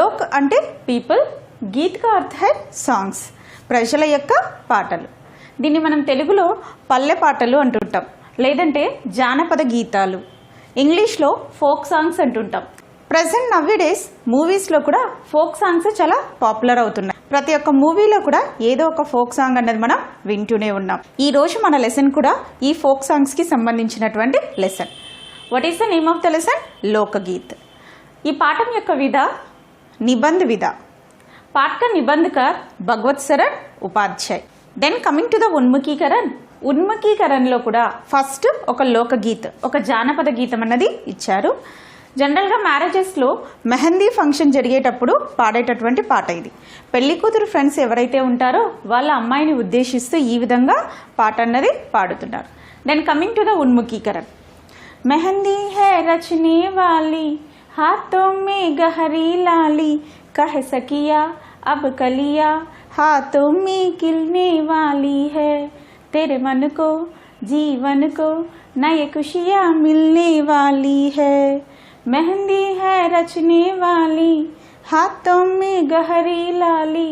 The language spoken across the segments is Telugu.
లోక్ అంటే పీపుల్, గీత్ కా అర్థ హై సాంగ్స్, ప్రజల యొక్క పాటలు. దీన్ని మనం తెలుగులో పల్లె పాటలు అంటుంటాం, లేదంటే జానపద గీతాలు, ఇంగ్లీష్లో ఫోక్ సాంగ్స్ అంటుంటాం. ప్రజెంట్ నవ్వేడేస్ మూవీస్లో కూడా ఫోక్ సాంగ్స్ చాలా పాపులర్ అవుతున్నాయి. ప్రతి ఒక్క మూవీలో కూడా ఏదో ఒక ఫోక్ సాంగ్ అన్నది మనం వింటూనే ఉన్నాం. ఈ రోజు మన లెసన్ కూడా ఈ ఫోక్ సాంగ్స్కి సంబంధించినటువంటి lesson. What is the name of the lesson? Lokgeet. ఈ పాఠం యొక్క విధ నిబంధ విధ. पाठ का निबंधकार Bhagwat Sharan Upadhyay. Then coming to the उन्मुखीकरण. ఉన్ముఖీకరణలో కూడా ఫస్ట్ ఒక లోకగీత్, ఒక జానపద గీతం అన్నది ఇచ్చారు. జనరల్గా మ్యారేజెస్లో మెహందీ ఫంక్షన్ జరిగేటప్పుడు పాడేటటువంటి పాట ఇది. పెళ్లి కూతురు ఫ్రెండ్స్ ఎవరైతే ఉంటారో వాళ్ళ అమ్మాయిని ఉద్దేశిస్తూ ఈ విధంగా పాట అన్నది పాడుతున్నారు. దెన్ కమింగ్ టు ద ఉన్ముఖీకరణ్. మెహందీ హై రచనే వాలి हाथों में गहरी लाली कह सकिया अब कलिया हाथों में खिलने वाली है तेरे मन को जीवन को नए खुशियाँ मिलने वाली है मेहंदी है रचने वाली हाथों में गहरी लाली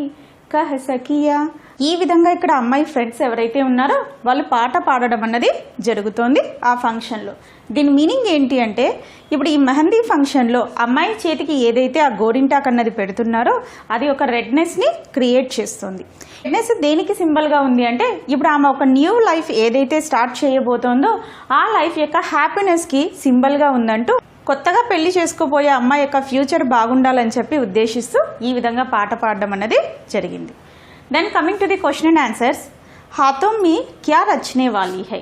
कह सकिया. ఈ విధంగా ఇక్కడ అమ్మాయి ఫ్రెండ్స్ ఎవరైతే ఉన్నారో వాళ్ళు పాట పాడడం అన్నది జరుగుతోంది ఆ ఫంక్షన్లో. దీని మీనింగ్ ఏంటి అంటే, ఇప్పుడు ఈ మెహందీ ఫంక్షన్లో అమ్మాయి చేతికి ఏదైతే ఆ గోరింటాక్ అన్నది పెడుతున్నారో అది ఒక రెడ్నెస్ని క్రియేట్ చేస్తుంది. రెడ్నెస్ దేనికి సింబల్గా ఉంది అంటే, ఇప్పుడు ఆమె ఒక న్యూ లైఫ్ ఏదైతే స్టార్ట్ చేయబోతోందో ఆ లైఫ్ యొక్క హ్యాపీనెస్కి సింబల్గా ఉందంటూ కొత్తగా పెళ్లి చేసుకోబోయే అమ్మాయి యొక్క ఫ్యూచర్ బాగుండాలని చెప్పి ఉద్దేశిస్తూ ఈ విధంగా పాట పాడడం అన్నది జరిగింది. Then coming to the question and answers. हाथों में क्या रचने वाली है?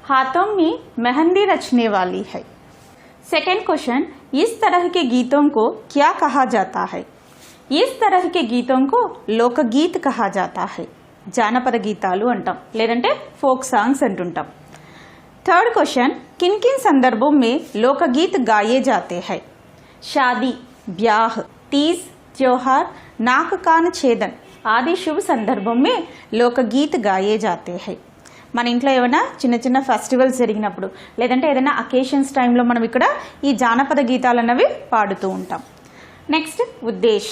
हाथों में मेहंदी रचने वाली है. सेकेंड क्वेश्चन, इस तरह के गीतों को क्या कहा जाता है? इस तरह के गीतों को लोकगीत कहा जाता है. జానపద గీతాలు అంటాం, లేదంటే ఫోక్ సాంగ్స్ అంటుంటాం. थर्ड क्वेश्चन, किन किन संदर्भों में लोकगीत गाए जाते हैं? शादी, ब्याह, तीज, त्योहार, नाक कान छेदन ఆది శుభ సందర్భం మే లోకగీత్ గాయే జాతే హై. మన ఇంట్లో ఏమైనా చిన్న చిన్న ఫెస్టివల్స్ జరిగినప్పుడు, లేదంటే ఏదైనా అకేషన్స్ టైంలో మనం ఇక్కడ ఈ జానపద గీతాలు అన్నవి పాడుతూ ఉంటాం. నెక్స్ట్ ఉద్దేశ్.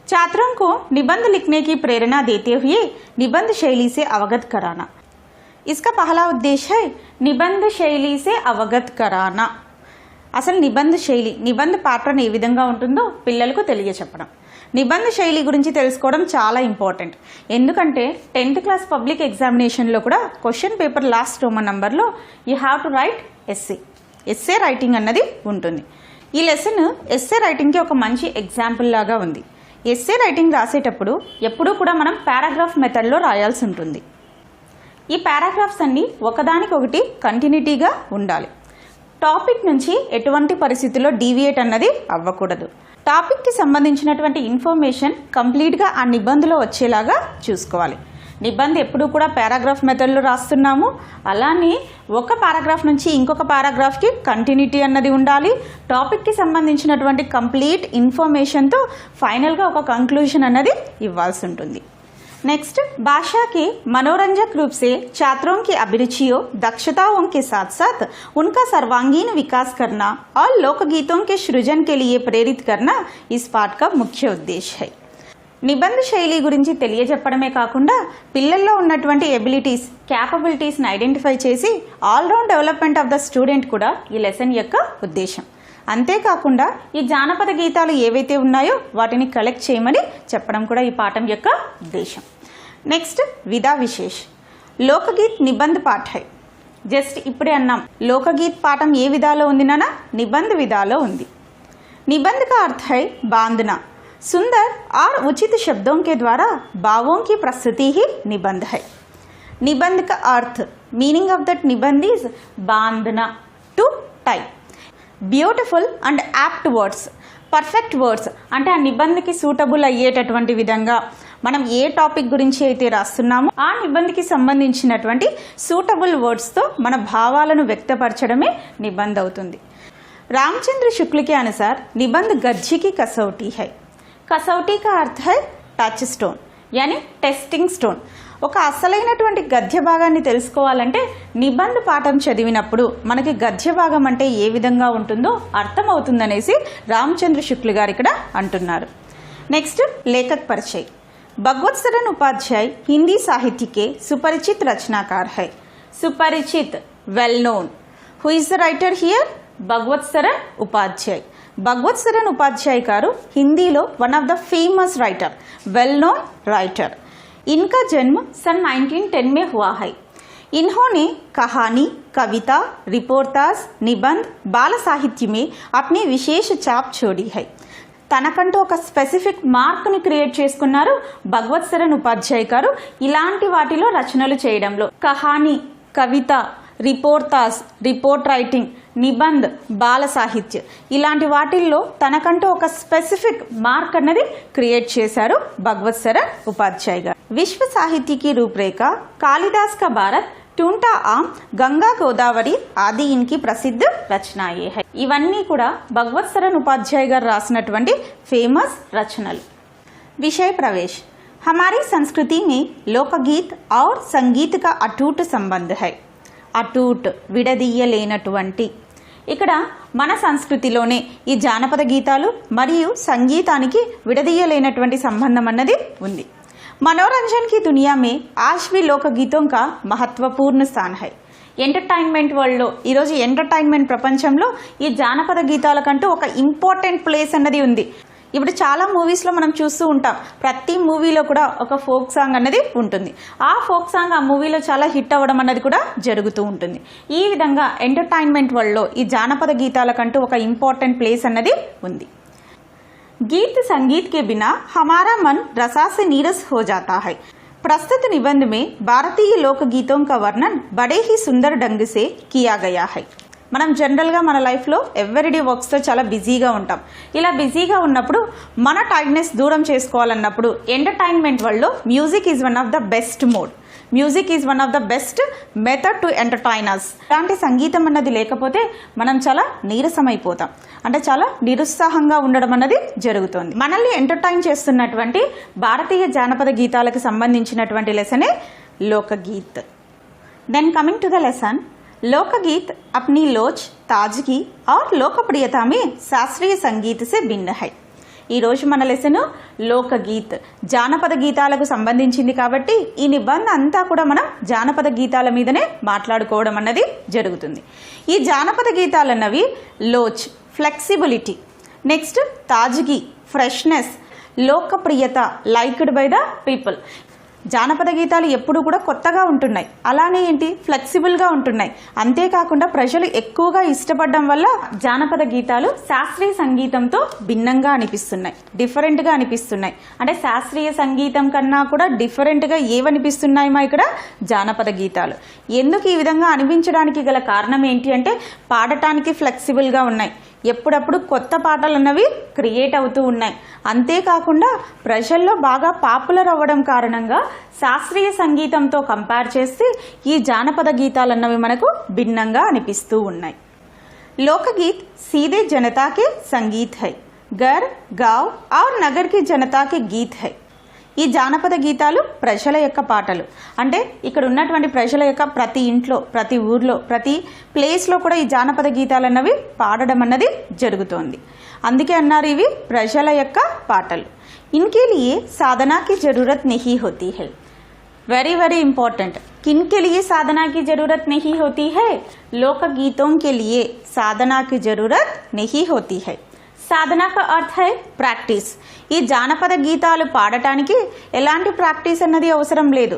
छात्रों को निबंध लिखने की प्रेरणा देते हुए निबंध शैली से अवगत कराना. इसका पहला उद्देश्य है निबंध शैली से अवगत कराना. అసలు నిబంధ శైలి, నిబంధ ప్యాటర్న్ ఏ విధంగా ఉంటుందో పిల్లలకు తెలియచెప్పడం. నిబంధ శైలి గురించి తెలుసుకోవడం చాలా ఇంపార్టెంట్. ఎందుకంటే 10th క్లాస్ పబ్లిక్ ఎగ్జామినేషన్లో కూడా క్వశ్చన్ పేపర్ లాస్ట్ రోమన్ నంబర్లో you have to right essay writing అన్నది ఉంటుంది. ఈ లెసన్ ఎస్సే రైటింగ్కి ఒక మంచి ఎగ్జాంపుల్ లాగా ఉంది. ఎస్సే రైటింగ్ రాసేటప్పుడు ఎప్పుడూ కూడా మనం పారాగ్రాఫ్ మెథడ్లో రాయాల్సి ఉంటుంది. ఈ పారాగ్రాఫ్స్ అన్నీ ఒకదానికొకటి కంటిన్యూటీగా ఉండాలి. టాపిక్ నుంచి ఎటువంటి పరిస్థితుల్లో డీవియేట్ అన్నది అవ్వకూడదు. టాపిక్కి సంబంధించినటువంటి ఇన్ఫర్మేషన్ కంప్లీట్గా ఆ నిబంధనలో వచ్చేలాగా చూసుకోవాలి. నిబంధ ఎప్పుడూ కూడా పారాగ్రాఫ్ మెథడ్లో రాస్తున్నాము, అలానే ఒక పారాగ్రాఫ్ నుంచి ఇంకొక పారాగ్రాఫ్కి కంటిన్యూటీ అన్నది ఉండాలి. టాపిక్కి సంబంధించినటువంటి కంప్లీట్ ఇన్ఫర్మేషన్తో ఫైనల్గా ఒక కంక్లూజన్ అన్నది ఇవ్వాల్సి ఉంటుంది. नेक्स्ट, भाषा के मनोरंजक रूप से छात्रों की अभिरुचियों दक्षताओं के साथ साथ उनका सर्वांगीण विकास करना और लोकगीतों के सृजन के लिए प्रेरित करना इस पाठ का मुख्य उद्देश्य है. నిబంధ శైలి గురించి తెలియజెప్పడమే కాకుండా పిల్లల్లో ఉన్నటువంటి ఎబిలిటీస్, క్యాపబిలిటీస్ని ఐడెంటిఫై చేసి all round development of the student కూడా ఈ లెసన్ యొక్క ఉద్దేశం. అంతేకాకుండా ఈ జానపద గీతాలు ఏవైతే ఉన్నాయో వాటిని కలెక్ట్ చేయమని చెప్పడం కూడా ఈ పాఠం యొక్క ఉద్దేశం. నెక్స్ట్, విధా విశేష్. లోకగీత్ నిబంధ పాఠ హై. జస్ట్ ఇప్పుడే అన్నాం లోకగీత్ పాఠం ఏ విధాలో ఉంది నానా? నిబంధ విధాలో ఉంది. निबंध का अर्थ है बांधना. सुंदर और उचित शब्दों के द्वारा भावों की प्रस्तुति ही निबंध है. निबंध का अर्थ, मीनिंग ऑफ दैट निबंध इज बांधना, to tie. Beautiful and apt words, perfect words అంటే ఆ నిబంధనకి సూటబుల్ అయ్యేటటువంటి విధంగా మనం ఏ టాపిక్ గురించి అయితే రాస్తున్నామో ఆ నిబంధనకి సంబంధించినటువంటి సూటబుల్ వర్డ్స్తో మన భావాలను వ్యక్తపరచడమే నిబంధ అవుతుంది. रामचंद्र शुक्ल के अनुसार निबंध गर्जी की कसौटी है. कसौटी का अर्थ है टच स्टोन यानी टेस्टिंग स्टोन. ఒక అసలైనటువంటి గద్య భాగాన్ని తెలుసుకోవాలంటే నిబంధ పాఠం చదివినప్పుడు మనకి గద్య భాగం అంటే ఏ విధంగా ఉంటుందో అర్థమవుతుందనేసి రామచంద్ర శుక్ల గారు ఇక్కడ అంటున్నారు. నెక్స్ట్ लेखक परिचय. भगवत सरन उपाध्याय हिंदी साहित्य के सुपरिचित रचनाकार है. सुपरिचित, well known. Who is the writer here? Bhagwat Saran Upadhyay. Bhagwat Saran Upadhyay गारू हिंदीलो one of the famous writer, well known writer. इनका जन्म सन 1910 में हुआ है. इन्होंने कहानी, कविता, रिपोर्टाज, निबंध, बाल साहित्य में अपनी विशेष छाप छोड़ी है. తనకంటూ ఒక స్పెసిఫిక్ మార్క్ని క్రియేట్ చేసుకున్నారు భగవత్ సరన్ ఉపాధ్యాయ్ గారు ఇలాంటి వాటిలో రచనలు చేయడంలో. కహానీ, కవిత, రిపోర్టాజ్, రిపోర్ట్ రైటింగ్, నిబంధ్, బాల సాహిత్య ఇలాంటి వాటిల్లో తనకంటూ ఒక స్పెసిఫిక్ మార్క్ అన్నది క్రియేట్ చేశారు భగవత్ సరన్ ఉపాధ్యాయ్ గారు. విశ్వ సాహిత్యకి రూపురేఖ, కాళిదాస్ కా భారత్, टूंटा आम, गंगा गोदावरी आदि इनकी प्रसिद्ध रचनाएं है. इवన్నీ కూడా భగవత్ సరన్ ఉపాధ్యాయ్ గారు రాసినటువంటి ఫేమస్ రచనలు. विषय प्रवेश. हमारी संस्कृति में लोकगीत और संगीत का अटूट संबंध है. अटूट విడదీయలేనటువంటి. ఇక్కడ మన సంస్కృతిలోనే ఈ జానపద గీతాలు మరియు సంగీతానికి విడదీయలేనటువంటి సంబంధం అన్నది ఉంది. मनोरंजन की दुनिया में आज भी लोकगीतों का महत्वपूर्ण स्थान है. ఎంటర్టైన్మెంట్ వరల్డ్లో ఈరోజు ఎంటర్టైన్మెంట్ ప్రపంచంలో ఈ జానపద గీతాలకంటూ ఒక ఇంపార్టెంట్ ప్లేస్ అన్నది ఉంది. ఇప్పుడు చాలా మూవీస్లో మనం చూస్తూ ఉంటాం, ప్రతి మూవీలో కూడా ఒక ఫోక్ సాంగ్ అన్నది ఉంటుంది. ఆ ఫోక్ సాంగ్ ఆ మూవీలో చాలా హిట్ అవ్వడం అన్నది కూడా జరుగుతూ ఉంటుంది. ఈ విధంగా ఎంటర్టైన్మెంట్ వరల్డ్లో ఈ జానపద గీతాలకంటూ ఒక ఇంపార్టెంట్ ప్లేస్ అన్నది ఉంది. गीत संगीत के बिना हमारा मन रसा से नीरस हो जाता है. प्रस्तुत निबंध में भारतीय लोक गीतों का वर्णन बड़े ही सुंदर ढंग से किया गया है. మనం జనరల్గా మన లైఫ్లో ఎవ్రీడే వర్క్స్తో చాలా బిజీగా ఉంటాం. ఇలా బిజీగా ఉన్నప్పుడు మన టైర్డ్నెస్ దూరం చేసుకోవాలన్నప్పుడు ఎంటర్టైన్మెంట్ వరల్డ్లో music is one of the best mode. Music is one of the best method to entertain us. ఇలాంటి సంగీతం అన్నది లేకపోతే మనం చాలా నీరసమైపోతాం, అంటే చాలా నిరుత్సాహంగా ఉండడం అన్నది జరుగుతుంది. మనల్ని ఎంటర్టైన్ చేస్తున్నటువంటి భారతీయ జానపద గీతాలకు సంబంధించినటువంటి లెసనే Lokgeet. Then coming to the lesson, लोकगीत अपनी लोच, ताजगी और लोकप्रियता में शास्त्रीय संगीत से भिन्न है. ఈ రోజు మన లెసన్ లోకగీత్, జానపద గీతాలకు సంబంధించింది కాబట్టి ఈ నిబంధన అంతా కూడా మనం జానపద గీతాల మీదనే మాట్లాడుకోవడం అన్నది జరుగుతుంది. ఈ జానపద గీతాలు అన్నవి లోచ్, ఫ్లెక్సిబిలిటీ, నెక్స్ట్ తాజగి, ఫ్రెష్నెస్, లోకప్రియత, లైక్డ్ బై ద పీపుల్. జానపద గీతాలు ఎప్పుడు కూడా కొత్తగా ఉంటున్నాయి, అలానే ఏంటి ఫ్లెక్సిబుల్గా ఉంటున్నాయి. అంతేకాకుండా ప్రజలు ఎక్కువగా ఇష్టపడడం వల్ల జానపద గీతాలు శాస్త్రీయ సంగీతంతో భిన్నంగా అనిపిస్తున్నాయి, డిఫరెంట్గా అనిపిస్తున్నాయి. అంటే శాస్త్రీయ సంగీతం కన్నా కూడా డిఫరెంట్గా ఏవనిపిస్తున్నాయి మా ఇక్కడ జానపద గీతాలు. ఎందుకు ఈ విధంగా అనిపించడానికి గల కారణం ఏంటి అంటే పాడటానికి ఫ్లెక్సిబుల్గా ఉన్నాయి, ఎప్పుడప్పుడు కొత్త పాటలు అన్నవి క్రియేట్ అవుతూ ఉన్నాయి. అంతేకాకుండా ప్రజల్లో బాగా పాపులర్ అవ్వడం కారణంగా శాస్త్రీయ సంగీతంతో కంపేర్ చేస్తే ఈ జానపద గీతాలు అన్నవి మనకు భిన్నంగా అనిపిస్తూ ఉన్నాయి. लोकगीत सीधे जनता के संगीत है, घर, गांव और नगर की जनता के गीत है. ఈ జానపద గీతాలు ప్రజల యొక్క పాటలు. అంటే ఇక్కడ ఉన్నటువంటి ప్రజల యొక్క ప్రతి ఇంట్లో, ప్రతి ఊర్లో, ప్రతి ప్లేస్లో కూడా ఈ జానపద గీతాలు అన్నవి పాడడం అన్నది జరుగుతోంది. అందుకే అన్నారు ఇవి ప్రజల యొక్క పాటలు. ఇన్కే లియే సాధనా కి జరూరత్ నహీ హోతీ హై. Very very important. किन के लिए साधना की जरूरत नहीं होती है? लोक गीतों के लिए साधना की जरूरत नहीं होती है. సాధన కా అర్థ హై ప్రాక్టీస్. ఈ జానపద గీతాలు పాడటానికి ఎలాంటి ప్రాక్టీస్ అన్నది అవసరం లేదు.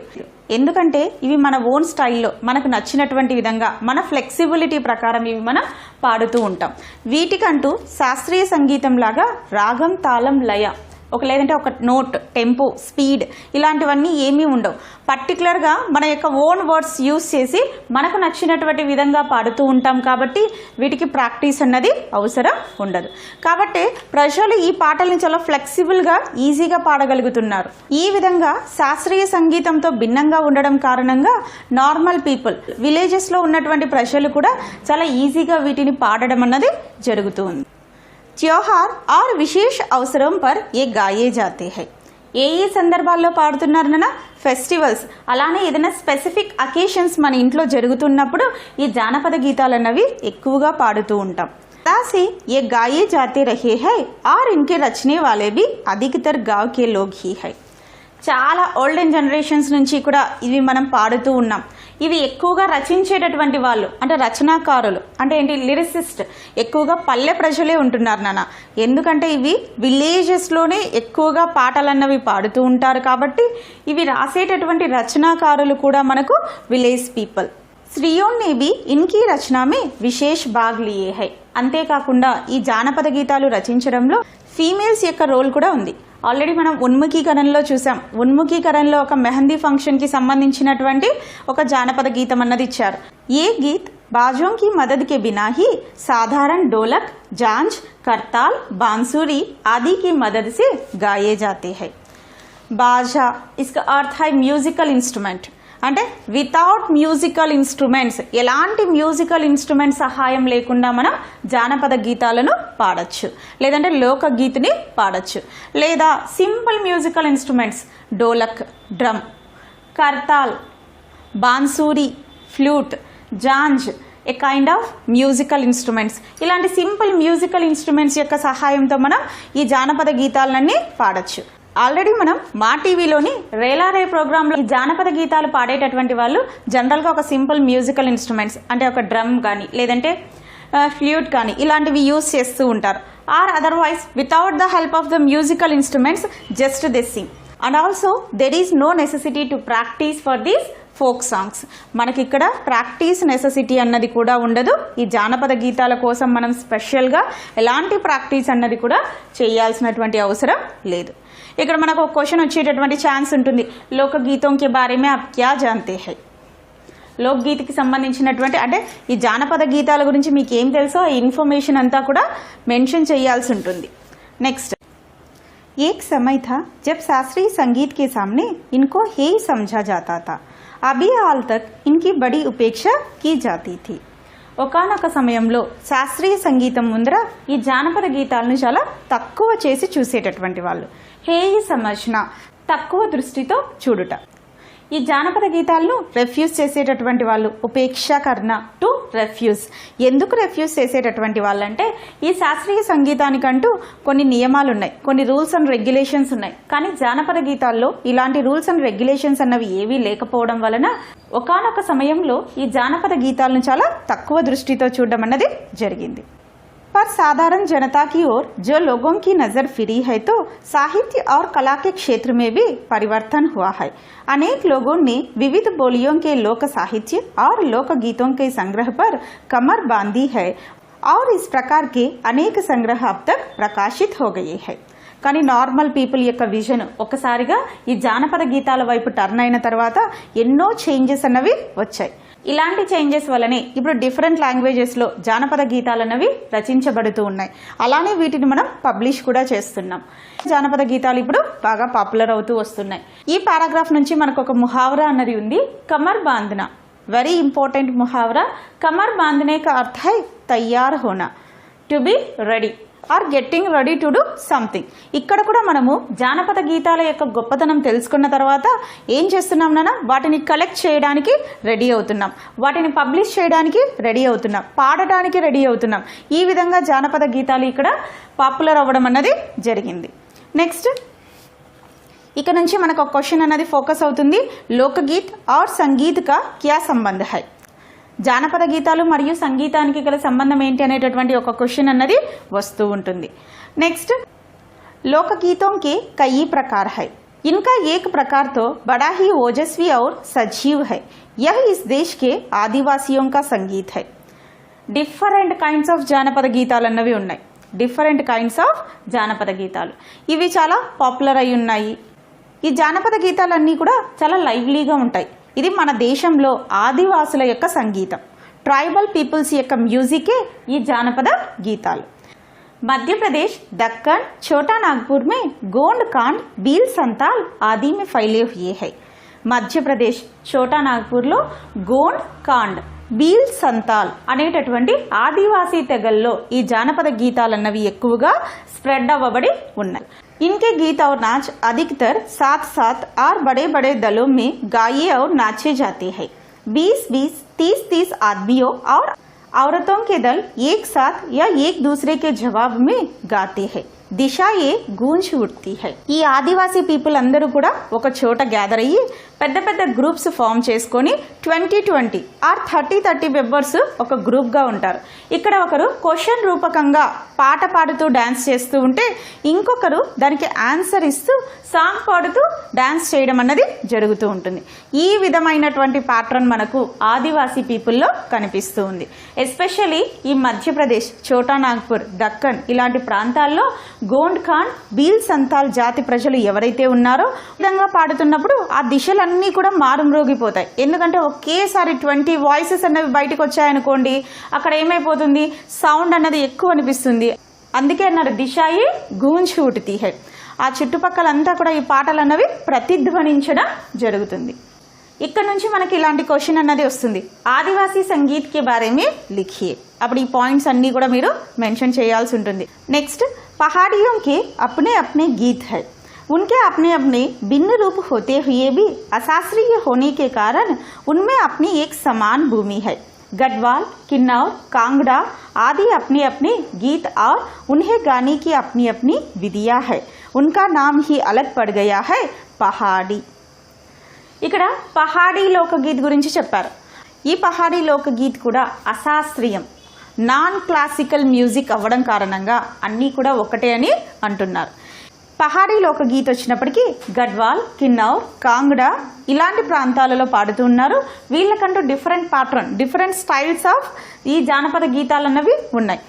ఎందుకంటే ఇవి మన ఓన్ స్టైల్లో మనకు నచ్చినటువంటి విధంగా మన ఫ్లెక్సిబిలిటీ ప్రకారం ఇవి మనం పాడుతూ ఉంటాం. వీటికంటూ శాస్త్రీయ సంగీతం లాగా రాగం, తాళం, లయ, ఒక లేదంటే ఒక నోట్, టెంపో, స్పీడ్ ఇలాంటివన్నీ ఏమీ ఉండవు. పర్టికులర్గా మన యొక్క ఓన్ వర్డ్స్ యూజ్ చేసి మనకు నచ్చినటువంటి విధంగా పాడుతూ ఉంటాం కాబట్టి వీటికి ప్రాక్టీస్ అన్నది అవసరం ఉండదు. కాబట్టి ప్రజలు ఈ పాటల్ని చాలా ఫ్లెక్సిబుల్గా, ఈజీగా పాడగలుగుతున్నారు. ఈ విధంగా శాస్త్రీయ సంగీతంతో భిన్నంగా ఉండడం కారణంగా నార్మల్ పీపుల్, విలేజెస్లో ఉన్నటువంటి ప్రజలు కూడా చాలా ఈజీగా వీటిని పాడడం అన్నది జరుగుతుంది. त्योहार और विशेष अवसरों पर ये गाए जाते हैं. ఏ సందర్భాల్లో పాడుతున్నారు నాన్న? ఫెస్టివల్స్, అలానే ఏదైనా స్పెసిఫిక్ అకేషన్స్ మన ఇంట్లో జరుగుతున్నప్పుడు ఈ జానపద గీతాలు అన్నవి ఎక్కువగా పాడుతూ ఉంటాం. से ये गाए जाते रहे हैं और इनके रचने वाले भी अधिकतर गांव के लोग ही है. చాలా ఓల్డెన్ జనరేషన్స్ నుంచి కూడా ఇవి మనం పాడుతూ ఉన్నాం. ఇవి ఎక్కువగా రచించేటటువంటి వాళ్ళు అంటే రచనాకారులు అంటే ఏంటి, లిరిసిస్ట్ ఎక్కువగా పల్లె ప్రజలే ఉంటున్నారు నాన్న. ఎందుకంటే ఇవి విలేజెస్లోనే ఎక్కువగా పాటలన్నవి పాడుతూ ఉంటారు కాబట్టి ఇవి రాసేటటువంటి రచనాకారులు కూడా మనకు విలేజ్ పీపుల్. స్త్రీయోं ने भी इनकी रचना में विशेष भाग लिए है. అంతేకాకుండా ఈ జానపద గీతాలు రచించడంలో ఫీమేల్స్ యొక్క రోల్ కూడా ఉంది. ఆల్రెడీ మనం ఉన్ముఖీకరణలో చూసాం. ఉన్ముఖీకరణలో ఒక మెహందీ ఫంక్షన్కి సంబంధించినటువంటి ఒక జానపద గీతం అన్నది ఇచ్చారు. ఏ గీత్ बाजों की मदद के बिना ही साधारण ढोलक, झांझ, करताल, बांसुरी आदि की मदद से गाए जाते हैं. बाजा इसका अर्थ है म्यूजिकल इंस्ट्रूमेंट. అంటే వితౌట్ మ్యూజికల్ ఇన్స్ట్రుమెంట్స్, ఎలాంటి మ్యూజికల్ ఇన్స్ట్రుమెంట్ సహాయం లేకుండా మనం జానపద గీతాలను పాడచ్చు, లేదంటే లోకగీతిని పాడచ్చు. లేదా simple musical instruments dholak, drum, kartal, bansuri, flute, jhanj a kind of musical instruments. ఇలాంటి సింపుల్ మ్యూజికల్ ఇన్స్ట్రుమెంట్స్ యొక్క సహాయంతో మనం ఈ జానపద గీతాలన్నీ పాడచ్చు. ఆల్రెడీ మనం మా టీవీలోని రేలారే ప్రోగ్రాంలో ఈ జానపద గీతాలు పాడేటటువంటి వాళ్ళు జనరల్గా ఒక సింపుల్ మ్యూజికల్ ఇన్స్ట్రుమెంట్స్ అంటే ఒక డ్రమ్ కానీ లేదంటే ఫ్లూట్ కానీ ఇలాంటివి యూజ్ చేస్తూ ఉంటారు. Or otherwise without the help of the musical instruments just they sing. And also there is no necessity to practice for these folk songs. మనకి ఇక్కడ ప్రాక్టీస్ నెసెసిటీ అన్నది కూడా ఉండదు. ఈ జానపద గీతాల కోసం మనం స్పెషల్గా ఎలాంటి ప్రాక్టీస్ అన్నది కూడా చేయాల్సినటువంటి అవసరం లేదు. ఇక్కడ మనకు ఒక క్వశ్చన్ వచ్చేటటువంటి ఛాన్స్ ఉంటుంది. లోకగీతం కే బారే మే ఆప్ క్యా జాన్తే హై. లోక్గీత్కి సంబంధించినటువంటి అంటే ఈ జానపద గీతాల గురించి మీకు ఏం తెలుసో ఆ ఇన్ఫర్మేషన్ అంతా కూడా మెన్షన్ చేయాల్సి ఉంటుంది. నెక్స్ట్, एक समय था जब शास्त्रीय संगीत के सामने इनको ही समझा जाता था. अभी हाल तक इनकी बड़ी उपेक्षा की जाती थी. ఒకానొక సమయంలో శాస్త్రీయ సంగీతం ముందర ఈ జానపద గీతాలను చాలా తక్కువ చేసి చూసేటటువంటి వాళ్ళు. హేయి సమజ్న, తక్కువ దృష్టితో చూడుట. ఈ జానపద గీతాలను రెఫ్యూజ్ చేసేటటువంటి వాళ్ళు ఉపేక్ష కర్ణ టు రెఫ్యూజ్. ఎందుకు రెఫ్యూజ్ చేసేటటువంటి వాళ్ళంటే ఈ శాస్త్రీయ సంగీతానికంటూ కొన్ని నియమాలు ఉన్నాయి, కొన్ని రూల్స్ అండ్ రెగ్యులేషన్స్ ఉన్నాయి. కానీ జానపద గీతాల్లో ఇలాంటి రూల్స్ అండ్ రెగ్యులేషన్స్ అన్నవి ఏవీ లేకపోవడం వలన ఒకానొక సమయంలో ఈ జానపద గీతాలను చాలా తక్కువ దృష్టితో చూడడం అన్నది జరిగింది. पर साधारण जनता की ओर जो लोगों की नज़र फिरी है तो साहित्य और कला के क्षेत्र में भी परिवर्तन हुआ है. अनेक लोगों ने विविध बोलियों के लोक साहित्य और लोक गीतों के संग्रह पर कमर बांधी है और इस प्रकार के अनेक संग्रह अब तक प्रकाशित हो गए हैं. కానీ నార్మల్ పీపుల్ యొక్క విజన్ ఒక్కసారిగా ఈ జానపద గీతాల వైపు టర్న్ అయిన తర్వాత ఎన్నో చేంజెస్ అన్నవి వచ్చాయి. ఇలాంటి చేంజెస్ వల్లనే ఇప్పుడు డిఫరెంట్ లాంగ్వేజెస్లో జానపద గీతాలు అన్నవి రచించబడుతూ ఉన్నాయి. అలానే వీటిని మనం పబ్లిష్ కూడా చేస్తున్నాం. జానపద గీతాలు ఇప్పుడు బాగా పాపులర్ అవుతూ వస్తున్నాయి. ఈ పారాగ్రాఫ్ నుంచి మనకు ఒక ముహావరా అన్నది ఉంది, కమర్ బాంధనా. వెరీ ఇంపార్టెంట్ ముహావరా. కమర్ బాంధనే కా అర్థ హై తయార్ హోనా, to be ready or getting ready to do something. ఇక్కడ కూడా మనము జానపద గీతాల యొక్క గొప్పతనం తెలుసుకున్న తర్వాత ఏం చేస్తున్నాం నాన్న, వాటిని కలెక్ట్ చేయడానికి రెడీ అవుతున్నాం, వాటిని పబ్లిష్ చేయడానికి రెడీ అవుతున్నాం, పాడటానికి రెడీ అవుతున్నాం. ఈ విధంగా జానపద గీతాలు ఇక్కడ పాపులర్ అవ్వడం అన్నది జరిగింది. నెక్స్ట్, ఇక నుంచి మనకు ఒక క్వశ్చన్ అన్నది ఫోకస్ అవుతుంది. లోకగీత్ ఆర్ సంగీత్ కా క్యా సంబంధ హై. జానపద గీతాలు మరియు సంగీతానికి గల సంబంధం ఏంటి అనేటటువంటి ఒక క్వశ్చన్ అన్నది వస్తూ ఉంటుంది. నెక్స్ట్, लोकगीतों के कई प्रकार है. इनका एक प्रकार तो बड़ा ही ओजस्वी और सजीव है. यह इस देश के आदिवासियों का संगीत है. డిఫరెంట్ కైండ్స్ ఆఫ్ జానపద గీతాలు అన్నవి ఉన్నాయి. డిఫరెంట్ కైండ్స్ ఆఫ్ జానపద గీతాలు ఇవి చాలా పాపులర్ అయి ఉన్నాయి. ఈ జానపద గీతాలన్నీ కూడా చాలా లైవ్లీగా ఉంటాయి. ఇది మన దేశంలో ఆదివాసుల యొక్క సంగీతం, ట్రైబల్ పీపుల్స్ యొక్క మ్యూజికే ఈ జానపద గీతాలు. मध्य प्रदेश, दक्कन, छोटा नागपुर में गोंड कांड, बील संताल आदि में फैले हुए हैं. मध्य प्रदेश, छोटा नागपुर లో గోండ్ కాండ్, బీల్ సంతాల్ అనేటటువంటి ఆదివాసీ తెగల్లో ఈ జానపద గీతాలన్నవి ఎక్కువగా స్ప్రెడ్ అవ్వబడి ఉన్నాయి. इनके गीत और नाच अधिकतर साथ साथ और बड़े बड़े दलों में गाए और नाचे जाते हैं। 20-20, 30-30 आदमियों और औरतों के दल एक साथ या एक दूसरे के जवाब में गाते हैं। దిశ ఏ గూంజ్ ఉడ్తీ హై। ఈ ఆదివాసీ పీపుల్ అందరూ కూడా ఒక చోట గ్యాదర్ అయ్యి పెద్ద పెద్ద గ్రూప్స్ ఫామ్ చేసుకొని 20-20 ఆర్ 30-30 మెంబర్స్ ఒక గ్రూప్ గా ఉంటారు। ఇక్కడ ఒకరు క్వశ్చన్ రూపకంగా పాట పాడుతూ డాన్స్ చేస్తూ ఉంటే ఇంకొకరు దానికి ఆన్సర్ ఇస్తూ సాంగ్ పాడుతూ డాన్స్ చేయడం అన్నది జరుగుతూ ఉంటుంది। ఈ విధమైనటువంటి ప్యాటర్న్ మనకు ఆదివాసీ పీపుల్లో కనిపిస్తూ ఉంది। ఎస్పెషల్లీ ఈ మధ్యప్రదేశ్, చోటా నాగ్పూర్, దక్కన్ ఇలాంటి ప్రాంతాల్లో గోండ్ ఖాన్, బీల్ సంతాల్ జాతి ప్రజలు ఎవరైతే ఉన్నారో విధంగా పాడుతున్నప్పుడు ఆ దిశలన్నీ కూడా మారుమ్రోగిపోతాయి। ఎందుకంటే ఒకేసారి 20 వాయిసెస్ అన్నవి బయటకు వచ్చాయనుకోండి, అక్కడ ఏమైపోతుంది, సౌండ్ అన్నది ఎక్కువ అనిపిస్తుంది। అందుకే అన్నారు దిశాయే గూంజ్ ఉఠతీ హై। ఆ చుట్టుపక్కలంతా కూడా ఈ పాటలు అన్నవి ప్రతిధ్వనించడం జరుగుతుంది। ఇక్కడ నుంచి మనకి ఇలాంటి క్వశ్చన్ అన్నది వస్తుంది, ఆదివాసీ సంగీత్ కే బారే మే లిఖియే। అప్పుడు ఈ పాయింట్స్ అన్ని కూడా మీరు మెన్షన్ చేయాల్సి ఉంటుంది। నెక్స్ట్, पहाड़ियों के अपने अपने गीत है, उनके अपने अपने भिन्न रूप होते हुए भी अशास्त्रीय होने के कारण उनमें अपनी एक समान भूमि है। गढ़वाल, किन्नौर, कांगड़ा आदि अपने अपने गीत और उन्हें गाने की अपनी अपनी विधियां है। उनका नाम ही अलग पड़ गया है, पहाड़ी। ఇక్కడ పహాడీ లోకగీత్ గురించి చెప్పారు। ఈ పహాడీ లోకగీత్ కూడా అశాస్త్రీయం, నాన్ క్లాసికల్ మ్యూజిక్ అవ్వడం కారణంగా అన్నీ కూడా ఒకటే అని అంటున్నారు। పహాడీ లోకగీత్ వచ్చినప్పటికీ గడ్వాల్, కిన్నౌర్, కాంగ్డా ఇలాంటి ప్రాంతాలలో పాడుతూ ఉన్నారు। వీళ్ళకంటూ different pattern, different styles of ఈ జానపద గీతాలన్నవి ఉన్నాయి।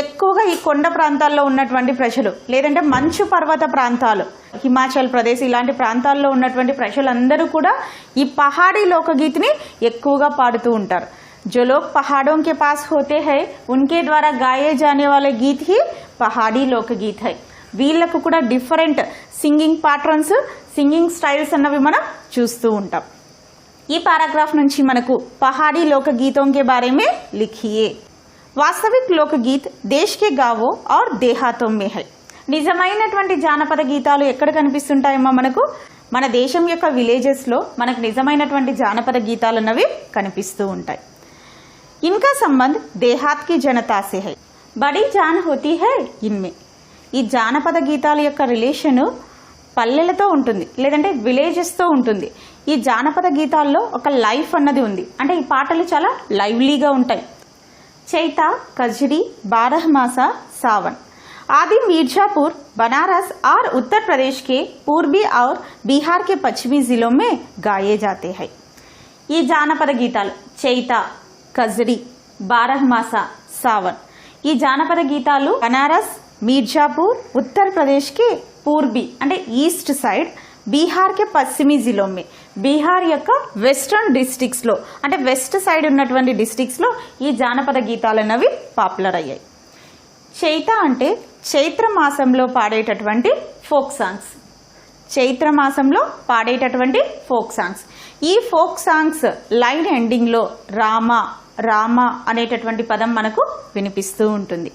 ఎక్కువగా ఈ కొండ ప్రాంతాల్లో ఉన్నటువంటి ప్రజలు, లేదంటే మంచు పర్వత ప్రాంతాలు, హిమాచల్ ప్రదేశ్ ఇలాంటి ప్రాంతాల్లో ఉన్నటువంటి ప్రజలందరూ కూడా ఈ పహాడీ లోకగీత్ని ఎక్కువగా పాడుతూ ఉంటారు। जो लोग पहाड़ों के पास होते हैं उनके द्वारा गाए जाने वाले गीत ही पहाड़ी लोकगीत है। వీళ్ళకు కూడా different singing patterns, singing styles అన్నవి మనం చూస్తూ ఉంటాం। ఈ పారాగ్రాఫ్ నుంచి మనకు పహాడీ లోకగీతों के बारे में लिखिए। वास्तविक लोकगीत देश के गांवों और देहातों में है। నిజమైనటువంటి జానపద గీతాలు ఎక్కడ కనిపిస్తుంటాయమ్మా మనకు? మన దేశం యొక్క విలేజెస్లో మనకు నిజమైనటువంటి జానపద గీతాలు అన్నవి కనిపిస్తూ ఉంటాయి। इनका संबंध देहात की जनता से है, बड़ी जान होती है इनमें। ఈ జానపద గీతాల యొక్క రిలేషన్ పల్లెలతో ఉంటుంది, లేదంటే విలేజెస్తో ఉంటుంది। ఈ జానపద గీతాల్లో ఒక లైఫ్ అన్నది ఉంది, అంటే ఈ పాటలు చాలా లైవ్లీగా ఉంటాయి। చైతా, కజరీ, బారహమాసా, सावन आदि मिर्जापुर, बनारस और उत्तर प्रदेश के पूर्वी और बिहार के पश्चिमी जिलों में गाए जाते हैं। ఈ జానపద గీతాలు చైతా, కజరీ, బారహమాసా, सावन ఈ జానపద గీతాలు బనారస్, మీర్జాపూర్, ఉత్తరప్రదేశ్ కి పూర్బీ అంటే ఈస్ట్ సైడ్, బీహార్ కే పశ్చిమీ జిలో మే బీహార్ యొక్క వెస్టర్న్ డిస్ట్రిక్ట్స్ లో అంటే వెస్ట్ సైడ్ ఉన్నటువంటి డిస్ట్రిక్ట్స్ లో ఈ జానపద గీతాలు అనేవి పాపులర్ అయ్యాయి। చైతా అంటే చైత్ర మాసంలో పాడేటటువంటి ఫోక్ సాంగ్స్, చైత్ర మాసంలో పాడేటటువంటి ఫోక్ సాంగ్స్। ఈ ఫోక్ సాంగ్స్ లైన్ ఎండింగ్ లో రామ రామ అనేటటువంటి పదం మనకు వినిపిస్తూ ఉంటుంది।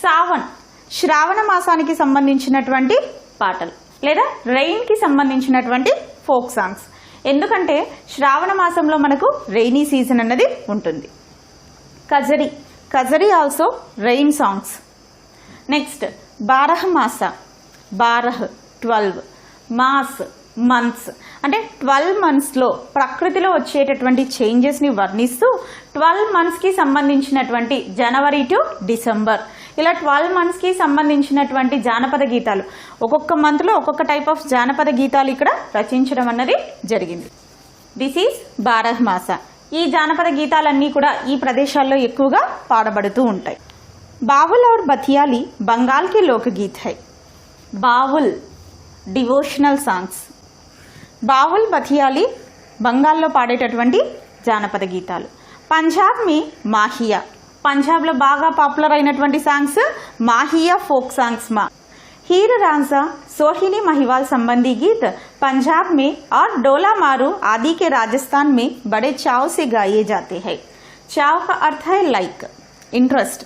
సావన్ శ్రావణ మాసానికి సంబంధించినటువంటి పాటలు, లేదా రెయిన్ కి సంబంధించినటువంటి ఫోక్ సాంగ్స్। ఎందుకంటే శ్రావణ మాసంలో మనకు రెయినీ సీజన్ అన్నది ఉంటుంది। కజరీ, కజరీ ఆల్సో రెయిన్ సాంగ్స్। నెక్స్ట్ బారహ మాస, బారహ్ 12, మాస్ మంత్స్ అంటే 12 మంత్స్లో ప్రకృతిలో వచ్చేటటువంటి చేంజెస్ని వర్ణిస్తూ 12 మంత్స్కి సంబంధించినటువంటి జనవరి టు డిసెంబర్ ఇలా 12 మంత్స్కి సంబంధించినటువంటి జానపద గీతాలు, ఒక్కొక్క మంత్లో ఒక్కొక్క టైప్ ఆఫ్ జానపద గీతాలు ఇక్కడ రచించడం అన్నది జరిగింది। దిస్ ఈజ్ బారహ్ మాస। ఈ జానపద గీతాలన్నీ కూడా ఈ ప్రదేశాల్లో ఎక్కువగా పాడబడుతూ ఉంటాయి। బావుల్ और బథియాలి बंगाल के लोकगीत है। బావుల్ డివోషనల్ సాంగ్స్, బావుల్ బథియాలి బంగాల్లో పాడేటటువంటి జానపద గీతాలు। పంజాబ్ మీ మాహియా, పంజాబ్లో బాగా పాపులర్ అయినటువంటి సాంగ్స్ మాహియా ఫోక్ సాంగ్స్। మా हीर रांझा, सोहिनी महिवाल संबंधी गीत पंजाब में और डोला मारू आदि के राजस्थान में बड़े चाव से गाए जाते हैं। चाव का अर्थ है लाइक, इंटरेस्ट।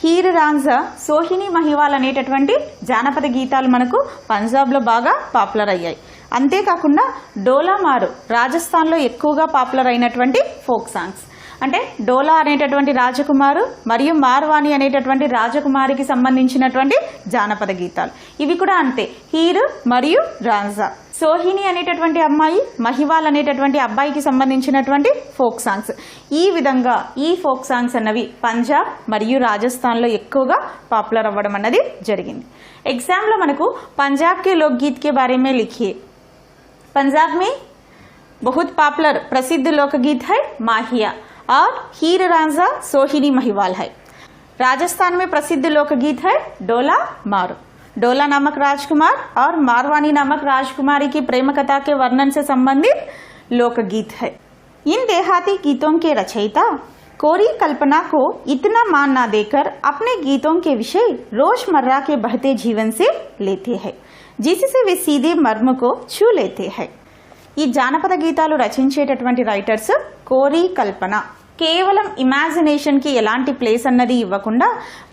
హీర్ రాంజా, సోహిని మహివాల్ అనేటటువంటి జానపద గీతాలు మనకు పంజాబ్లో బాగా పాపులర్ అయ్యాయి. అంతేకాకుండా డోలా మారు రాజస్థాన్లో ఎక్కువగా పాపులర్ అయినటువంటి ఫోక్ సాంగ్స్. అంటే డోలా అనేటటువంటి రాజకుమారు మరియు మార్వాణి అనేటటువంటి రాజకుమారికి సంబంధించినటువంటి జానపద గీతాలు. ఇవి కూడా అంతే, హీర్ మరియు రాంజా. సోహిని అనేటటువంటి అమ్మాయి, మహివాల్ అనేటటువంటి అబ్బాయికి సంబంధించినటువంటి ఫోక్ సాంగ్స్. ఈ విధంగా ఈ ఫోక్ సాంగ్స్ అన్నవి పంజాబ్ మరియు రాజస్థాన్లో ఎక్కువగా పాపులర్ అవ్వడం అన్నది జరిగింది. ఎగ్జామ్లో మనకు पंजाब के लोकगीत के बारे में लिखिए. पंजाब में बहुत पॉपुलर प्रसिद्ध लोकगीत है माहिया और हीर रांझा सोहिनी महिवाल है. राजस्थान में प्रसिद्ध लोकगीत है डोला मारू. डोला नामक राजकुमार और मारवानी नामक राजकुमारी की प्रेम कथा के वर्णन से संबंधित लोकगीत है. इन देहाती गीतों के रचयिता कोरी कल्पना को इतना मान न देकर अपने गीतों के विषय रोजमर्रा के बहते जीवन से लेते हैं, जिससे वे सीधे मर्म को छू लेते हैं. ఈ జానపద గీతాలు రచించేటటువంటి రైటర్స్ కోరి కల్పన కేవలం ఇమాజినేషన్కి ఎలాంటి ప్లేస్ అన్నది ఇవ్వకుండా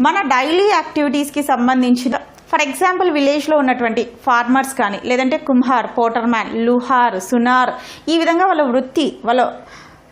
మన డైలీ యాక్టివిటీస్కి సంబంధించిన, ఫర్ ఎగ్జాంపుల్ విలేజ్లో ఉన్నటువంటి ఫార్మర్స్ కానీ, లేదంటే కుమ్హార్, పోటర్మ్యాన్, లుహార్, సునార్, ఈ విధంగా వాళ్ళ వృత్తి, వాళ్ళ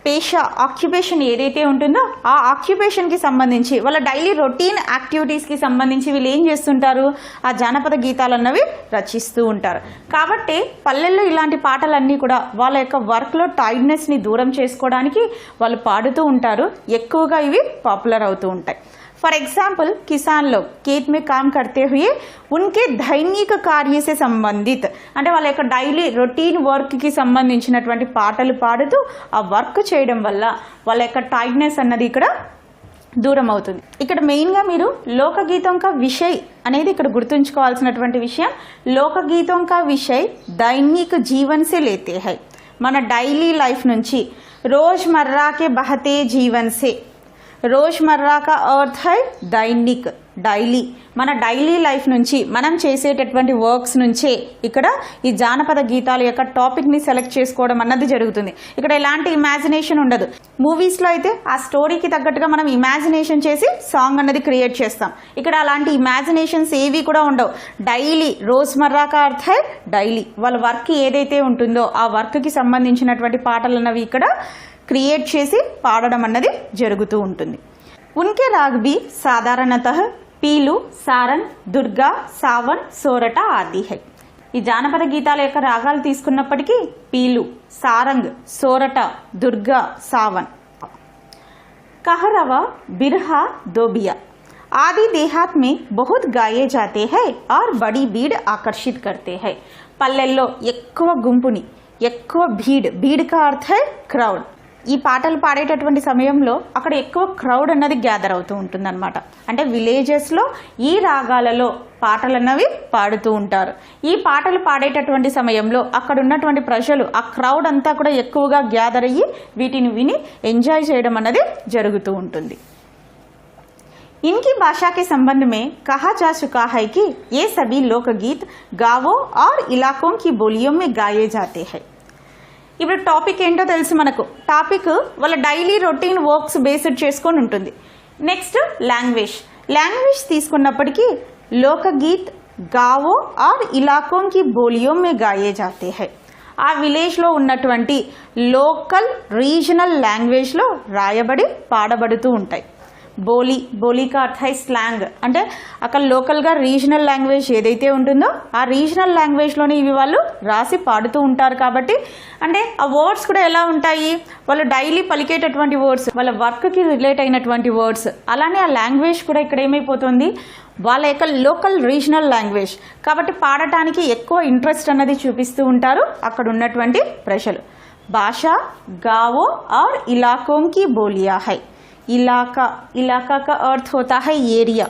పేషా, ఆక్యుపేషన్ ఏదైతే ఉంటుందో ఆ ఆక్యుపేషన్కి సంబంధించి వాళ్ళ డైలీ రొటీన్ యాక్టివిటీస్కి సంబంధించి వీళ్ళు ఏం చేస్తుంటారు, ఆ జానపద గీతాలు అన్నవి రచిస్తూ ఉంటారు. కాబట్టి పల్లెల్లో ఇలాంటి పాటలన్నీ కూడా వాళ్ళ యొక్క వర్క్లో టైర్డ్నెస్ని దూరం చేసుకోవడానికి వాళ్ళు పాడుతూ ఉంటారు. ఎక్కువగా ఇవి పాపులర్ అవుతూ ఉంటాయి. फॉर एग्जाम्पल किसान लोग खेत में काम करते हुए उनके दैनिक कार्य से संबंधित అంటే వాళ్ళ యొక్క డైలీ రొటీన్ వర్క్కి సంబంధించినటువంటి పాటలు పాడుతూ ఆ వర్క్ చేయడం వల్ల వాళ్ళ యొక్క టైర్డ్నెస్ అన్నది ఇక్కడ దూరం అవుతుంది. ఇక్కడ మెయిన్గా మీరు లోకగీతం కా విషయ్ అనేది ఇక్కడ గుర్తుంచుకోవాల్సినటువంటి విషయం. లోకగీతం కా విషయ్ దైనిక్ జీవన్ సే లేతే హై. మన డైలీ లైఫ్ నుంచి రోజ్మర్రా కే బహతే జీవన్ సే, రోజ్మర్రా కా అర్థ్ హై దైనిక్, డైలీ, మన డైలీ లైఫ్ నుంచి మనం చేసేటటువంటి వర్క్స్ నుంచే ఇక్కడ ఈ జానపద గీతాల యొక్క టాపిక్ని సెలెక్ట్ చేసుకోవడం అన్నది జరుగుతుంది. ఇక్కడ ఎలాంటి ఇమాజినేషన్ ఉండదు. మూవీస్లో అయితే ఆ స్టోరీకి తగ్గట్టుగా మనం ఇమాజినేషన్ చేసి సాంగ్ అన్నది క్రియేట్ చేస్తాం. ఇక్కడ అలాంటి ఇమాజినేషన్స్ ఏవి కూడా ఉండవు. డైలీ, రోజ్మర్రా కా అర్థ్ హై డైలీ, వాళ్ళ వర్క్ ఏదైతే ఉంటుందో ఆ వర్క్కి సంబంధించినటువంటి పాటలు అన్నవి ఇక్కడ క్రియేట్ చేసి పాడడం అన్నది జరుగుతూ ఉంటుంది. ఉన్కే రాగ్ బి సాధారణతః పీలు, సారన్, దుర్గా, సావన్, సోరట ఆది హై. ఈ జానపద గీతాల యొక్క రాగాలు తీసుకున్నప్పటికీ పీలు, సారంగ్, సోరట, దుర్గా, సావన్. कहरवा, बिरहा, दोबिया आदि देहात में बहुत गाये जाते हैं और बड़ी भीड़ आकर्षित करते हैं. పల్లెల్లో ఎక్కువ గుంపుని, ఎక్కువ భీడ్ కా అర్థ హై క్రౌడ్. ఈ పాటలు పాడేటటువంటి సమయంలో అక్కడ ఎక్కువ క్రౌడ్ అన్నది గ్యాదర్ అవుతూ ఉంటుందన్నమాట. అంటే విలేజెస్లో ఈ రాగాలలో పాటలు అన్నవి పాడుతూ ఉంటారు. ఈ పాటలు పాడేటటువంటి సమయంలో అక్కడ ఉన్నటువంటి ప్రజలు, ఆ క్రౌడ్ అంతా కూడా ఎక్కువగా గ్యాదర్ అయ్యి వీటిని విని ఎంజాయ్ చేయడం అన్నది జరుగుతూ ఉంటుంది. इनकी भाषा के संबंध में कहा जा चुका है कि ये सभी लोकगीत गांवों और इलाकों की बोलियों में गाए जाते हैं. ఇప్పుడు టాపిక్ ఏంటో తెలుసు మనకు. టాపిక్ వాళ్ళ డైలీ రొటీన్ వర్క్స్ బేస్డ్ చేసుకొని ఉంటుంది. నెక్స్ట్ లాంగ్వేజ్ తీసుకున్నప్పటికీ లోకగీత్ గావో ఆర్ ఇలాకోం కి బోలియో మే గాయే జాతే హై. ఆ విలేజ్లో ఉన్నటువంటి లోకల్ రీజనల్ లాంగ్వేజ్లో రాయబడి పాడబడుతూ ఉంటాయి. బోలీ కా అర్థ హై స్లాంగ్. అంటే అక్కడ లోకల్గా రీజనల్ లాంగ్వేజ్ ఏదైతే ఉంటుందో ఆ రీజనల్ లాంగ్వేజ్లోనే ఇవి వాళ్ళు రాసి పాడుతూ ఉంటారు. కాబట్టి అంటే ఆ వర్డ్స్ కూడా ఎలా ఉంటాయి, వాళ్ళు డైలీ పలికేటటువంటి వర్డ్స్, వాళ్ళ వర్క్కి రిలేట్ అయినటువంటి వర్డ్స్. అలానే ఆ లాంగ్వేజ్ కూడా ఇక్కడ ఏమైపోతుంది, వాళ్ళ యొక్క లోకల్ రీజనల్ లాంగ్వేజ్ కాబట్టి పాడటానికి ఎక్కువ ఇంట్రెస్ట్ అన్నది చూపిస్తూ ఉంటారు అక్కడ ఉన్నటువంటి ప్రజలు. భాష గావో और इलाकों की बोलियां है. ఇలాకా కా అర్థ్ హోతా హై ఏరియా.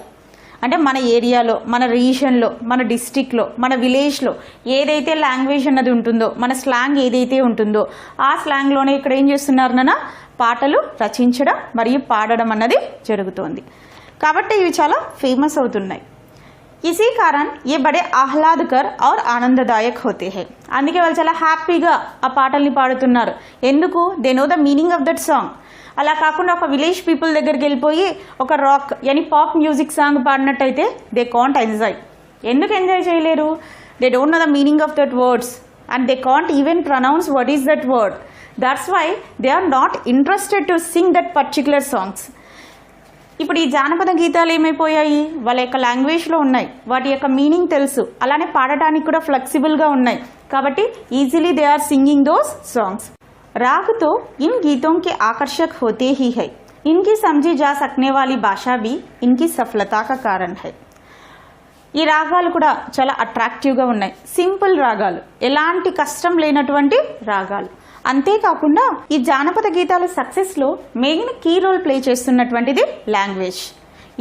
అంటే మన ఏరియాలో, మన రీజన్లో, మన డిస్ట్రిక్ట్లో, మన విలేజ్లో ఏదైతే లాంగ్వేజ్ అన్నది ఉంటుందో, మన స్లాంగ్ ఏదైతే ఉంటుందో ఆ స్లాంగ్లోనే ఇక్కడ ఏం చేస్తున్నారు నాన్న, పాటలు రచించడం మరియు పాడడం అన్నది జరుగుతోంది. కాబట్టి ఇవి చాలా ఫేమస్ అవుతున్నాయి. इसी कारण ये बड़े ఆహ్లాదకర్ और ఆనందదాయక్ होते हैं. అందుకే వాళ్ళు చాలా హ్యాపీగా ఆ పాటల్ని పాడుతున్నారు. ఎందుకు? They know the meaning of that song. అలా కాకుండా ఒక విలేజ్ పీపుల్ దగ్గరికి వెళ్ళిపోయి ఒక rock any pop music song పాడినట్టయితే దే కాంట్ ఎంజాయ్. ఎందుకు ఎంజాయ్ చేయలేరు? They don't know the meaning of that words and they can't even pronounce what is that word. That's why they are not interested to sing that particular songs. ఇప్పుడు ఈ జానపద గీతాలు ఏమైపోయాయి? వాళ్ళ యొక్క లాంగ్వేజ్లో ఉన్నాయి, వాటి యొక్క మీనింగ్ తెలుసు, అలానే పాడటానికి కూడా ఫ్లెక్సిబుల్గా ఉన్నాయి. కాబట్టి easily they are singing those songs. Raga तो इन गीतों के आकर्षक होते ही है. इनकी समझी जा सकने वाली भाषा भी इनकी सफलता का कारण है. ఈ రాగాలు కూడా చాలా అట్రాక్టివ్గా ఉన్నాయి. సింపుల్ రాగాలు, ఎలాంటి కష్టం లేనటువంటి రాగాలు. అంతేకాకుండా ఈ జానపద గీతాల సక్సెస్లో మెయిన్ కీ రోల్ ప్లే చేస్తున్నటువంటిది లాంగ్వేజ్.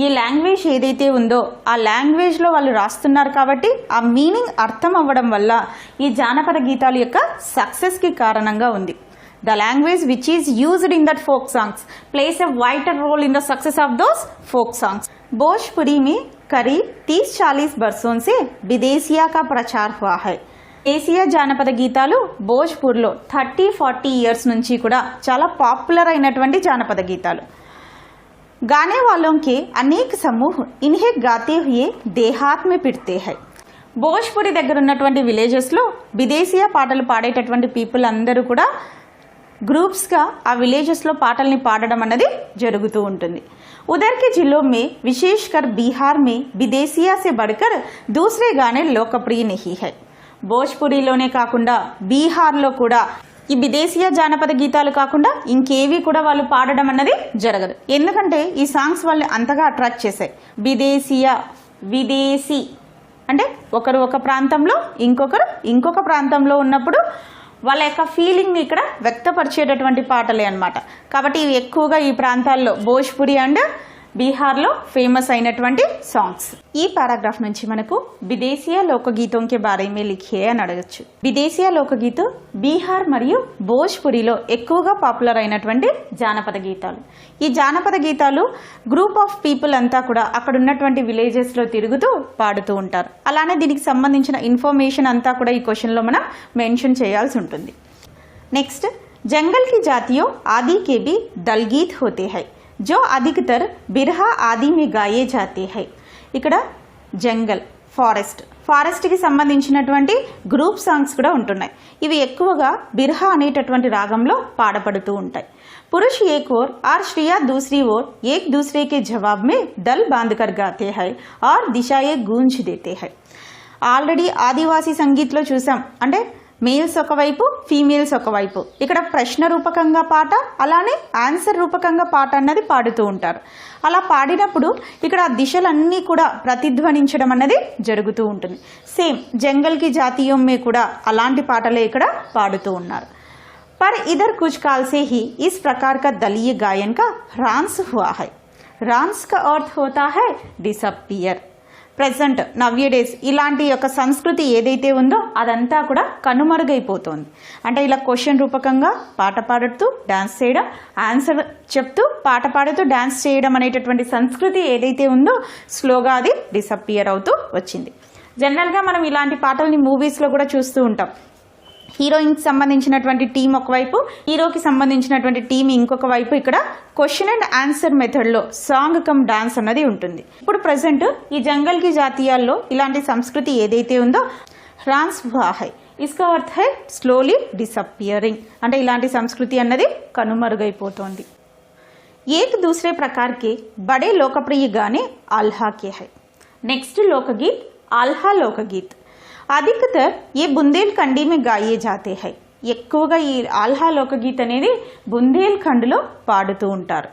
ఈ లాంగ్వేజ్ ఏదైతే ఉందో ఆ లాంగ్వేజ్లో వాళ్ళు రాస్తున్నారు కాబట్టి ఆ మీనింగ్ అర్థం అవ్వడం వల్ల ఈ జానపద గీతాల యొక్క సక్సెస్కి కారణంగా ఉంది. The language which is used in that folk songs plays a vital role in the success of those folk songs. Bhojpuri में करीब 30-40 वर्षों से विदेशिया का प्रचार हुआ है. దేశీయ జానపద గీతాలు భోజ్పూర్లో 30-40 ఇయర్స్ నుంచి కూడా చాలా పాపులర్ అయినటువంటి జానపద గీతాలు. गाने वालों के अनेक समूह इन्हें गाते हुए देहात में फिरते हैं. భోజ్పురి దగ్గర ఉన్నటువంటి విలేజెస్లో విదేశీయ పాటలు పాడేటటువంటి పీపుల్ అందరూ కూడా గ్రూప్స్గా ఆ విలేజెస్లో పాటల్ని పాడడం అన్నది జరుగుతూ ఉంటుంది. उधर के जिलों में विशेषकर बिहार में विदेशिया से बढ़कर दूसरे गाने लोकप्रिय नहीं है. భోజ్పురిలోనే కాకుండా బీహార్లో కూడా ఈ విదేశీయ జానపద గీతాలు కాకుండా ఇంకేవి కూడా వాళ్ళు పాడడం అన్నది జరగదు. ఎందుకంటే ఈ సాంగ్స్ వాళ్ళని అంతగా అట్రాక్ట్ చేశాయి. విదేశీ అంటే ఒకరు ఒక ప్రాంతంలో ఇంకొకరు ఇంకొక ప్రాంతంలో ఉన్నప్పుడు వాళ్ళ యొక్క ఫీలింగ్ని ఇక్కడ వ్యక్తపరిచేటటువంటి పాటలే అన్నమాట. కాబట్టి ఇవి ఎక్కువగా ఈ ప్రాంతాల్లో భోజ్పురి అండ్ బీహార్లో ఫేమస్ అయినటువంటి సాంగ్స్. ఈ పారాగ్రాఫ్ నుంచి మనకు విదేశీయ లోకగీతం కే బారే మే లిఖియే అని అడగచ్చు. విదేశీయ లోకగీతం బీహార్ మరియు భోజ్పురిలో ఎక్కువగా పాపులర్ అయినటువంటి జానపద గీతాలు. ఈ జానపద గీతాలు గ్రూప్ ఆఫ్ పీపుల్ అంతా కూడా అక్కడ ఉన్నటువంటి విలేజెస్లో తిరుగుతూ పాడుతూ ఉంటారు. అలానే దీనికి సంబంధించిన ఇన్ఫర్మేషన్ అంతా కూడా ఈ క్వశ్చన్లో మనం మెన్షన్ చేయాల్సి ఉంటుంది. నెక్స్ట్, जंगल की जातियों आदि के भी दल गीत होते हैं जो अधिकतर बिरहा आदि में गाये जाते हैं. ఇక్కడ జంగల్ ఫారెస్ట్కి సంబంధించినటువంటి గ్రూప్ సాంగ్స్ కూడా ఉంటున్నాయి. ఇవి ఎక్కువగా బిర్హా అనేటటువంటి రాగంలో పాడపడుతూ ఉంటాయి. पुरुष एक ओर और स्त्रियां दूसरी ओर एक दूसरे के जवाब में दल बांधकर गाते हैं और दिशाएं गूंज देते हैं. ఆల్రెడీ ఆదివాసీ సంగీత్లో చూసాం. అంటే మేల్స్ ఒకవైపు, ఫీమేల్స్ ఒకవైపు. ఇక్కడ ప్రశ్న రూపకంగా పాట, అలానే ఆన్సర్ రూపకంగా పాట అన్నది పాడుతూ ఉంటారు. అలా పాడినప్పుడు ఇక్కడ ఆ దిశలన్నీ కూడా ప్రతిధ్వనించడం అన్నది జరుగుతూ ఉంటుంది. సేమ్ జంగల్కి జాతీయం మే కూడా అలాంటి పాటలే ఇక్కడ పాడుతూ ఉన్నారు. पर इधर कुछ काल से ही इस प्रकार का दलीय गायन का ह्रास हुआ है. ह्रास का अर्थ होता है डिसअपियर. ప్రెజెంట్ నవ్యడేస్ ఇలాంటి యొక్క సంస్కృతి ఏదైతే ఉందో అదంతా కూడా కనుమరుగైపోతుంది. అంటే ఇలా క్వశ్చన్ రూపకంగా పాట పాడుతూ డ్యాన్స్ చేయడం, ఆన్సర్ చెప్తూ పాట పాడుతూ డ్యాన్స్ చేయడం అనేటటువంటి సంస్కృతి ఏదైతే ఉందో స్లోగా అది డిసప్పియర్ అవుతూ వచ్చింది. జనరల్గా మనం ఇలాంటి పాటల్ని మూవీస్లో కూడా చూస్తూ ఉంటాం. హీరోయిన్కి సంబంధించినటువంటి టీం ఒకవైపు, హీరోకి సంబంధించినటువంటి టీం ఇంకొక వైపు. ఇక్కడ క్వశ్చన్ అండ్ ఆన్సర్ మెథడ్లో సాంగ్ కమ్ డాన్స్ అన్నది ఉంటుంది. ఇప్పుడు ప్రజెంట్ ఈ జంగల్కి జాతీయాల్లో ఇలాంటి సంస్కృతి ఏదైతే ఉందో హ్రాస్ హువా హై, ఇస్కా అర్థ హై స్లోలీ డిసప్పియరింగ్. అంటే ఇలాంటి సంస్కృతి అన్నది కనుమరుగైపోతోంది. ఏక్ దూసరే ప్రకార్ కే బడే లోకప్రియ గానే ఆల్హా కే హై. నెక్స్ట్ లోకగీత్ ఆల్హా లోకగీత్. అధికతర్ ये बुंदेलखंडी में गाये जाते हैं. ఎక్కువగా ఈ ఆల్హా లోకగీత్ అనేది బుందేల్ఖండ్లో పాడుతూ ఉంటారు.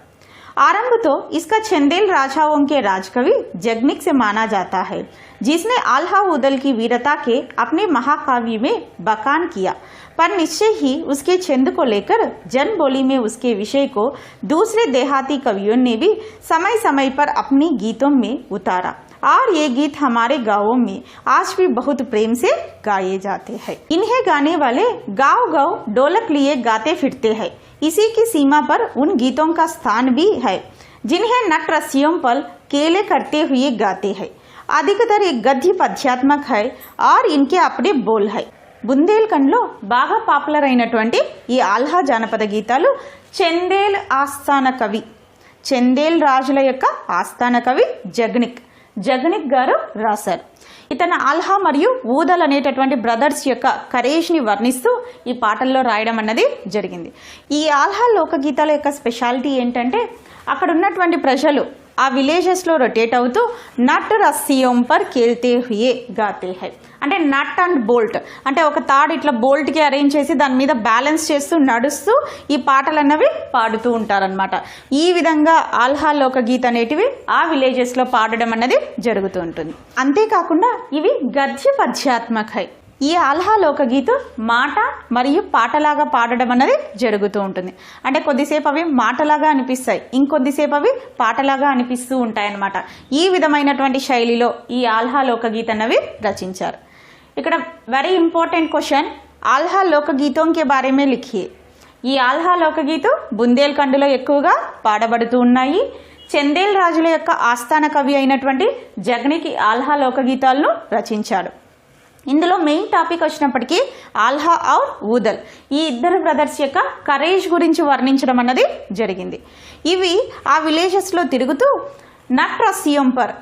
आरंभ तो इसका चंदेल राजाओं के राजकवि जगनिक से माना जाता है, जिसने आल्हा उदल की वीरता के अपने महाकाव्य में बखान किया. पर निश्चय ही उसके छंद को लेकर जन बोली में उसके विषय को दूसरे देहाती कवियों ने भी समय समय पर अपनी गीतों में उतारा और ये गीत हमारे गांवों में आज भी बहुत प्रेम से गाए जाते हैं. इन्हें गाने वाले गांव गांव ढोलक लिए गाते फिरते हैं. इसी की सीमा पर उन गीतों का स्थान भी है जिन्हें नट रस्सियों पर केले करते हुए गाते हैं. अधिकतर ये गद्य पद्यात्मक है और इनके अपने बोल है. బుందేల్ఖండ్లో బాగా పాపులర్ అయినటువంటి ఈ ఆల్హా జానపద గీతాలు చందేల్ ఆస్థాన కవి, చందేల్ రాజుల యొక్క ఆస్థాన కవి జగనిక్ గారు రాశారు. ఇతను ఆల్హా మరియు ఊదల్ అనేటటువంటి బ్రదర్స్ యొక్క కరేజ్ని వర్ణిస్తూ ఈ పాటల్లో రాయడం అన్నది జరిగింది. ఈ ఆల్హా లోకగీతాల యొక్క స్పెషాలిటీ ఏంటంటే అక్కడ ఉన్నటువంటి ప్రజలు ఆ విలేజెస్లో రొటేట్ అవుతూ నట్ రస్సియోం పర్ కేల్తే హుయే గాతే హై, అంటే నట్ అండ్ బోల్ట్ అంటే ఒక తాడు ఇట్లా బోల్ట్కి అరేంజ్ చేసి దాని మీద బ్యాలెన్స్ చేస్తూ నడుస్తూ ఈ పాటలు అన్నవి పాడుతూ ఉంటారనమాట. ఈ విధంగా ఆల్హా లోకగీత అనేటివి ఆ విలేజెస్లో పాడడం అన్నది జరుగుతూ ఉంటుంది. అంతేకాకుండా ఇవి గద్య పద్యాత్మక హై. ఈ ఆల్హా లోకగీత మాట మరియు పాటలాగా పాడడం అన్నది జరుగుతూ ఉంటుంది. అంటే కొద్దిసేపు అవి మాటలాగా అనిపిస్తాయి, ఇంకొద్దిసేపు అవి పాటలాగా అనిపిస్తూ ఉంటాయి అన్నమాట. ఈ విధమైనటువంటి శైలిలో ఈ ఆల్హా లోకగీత అన్నవి రచించారు. ఇక్కడ వెరీ ఇంపార్టెంట్ క్వశ్చన్, ఆల్హా లోకగీతం కే బారే మే లిఖియే. ఈ ఆల్హా లోకగీతం బుందేల్ఖండ్లో ఎక్కువగా పాడబడుతూ ఉన్నాయి. చందేల్ రాజుల యొక్క ఆస్థాన కవి అయినటువంటి జగనికి ఆల్హా లోకగీతాలను రచించాడు. ఇందులో మెయిన్ టాపిక్ వచ్చినప్పటికీ ఆల్హా ఔర్ ఊదల్ ఈ ఇద్దరు బ్రదర్స్ యొక్క కరేజ్ గురించి వర్ణించడం అన్నది జరిగింది. ఇవి ఆ విలేజెస్లో తిరుగుతూ నట్ రస్సియోం పర్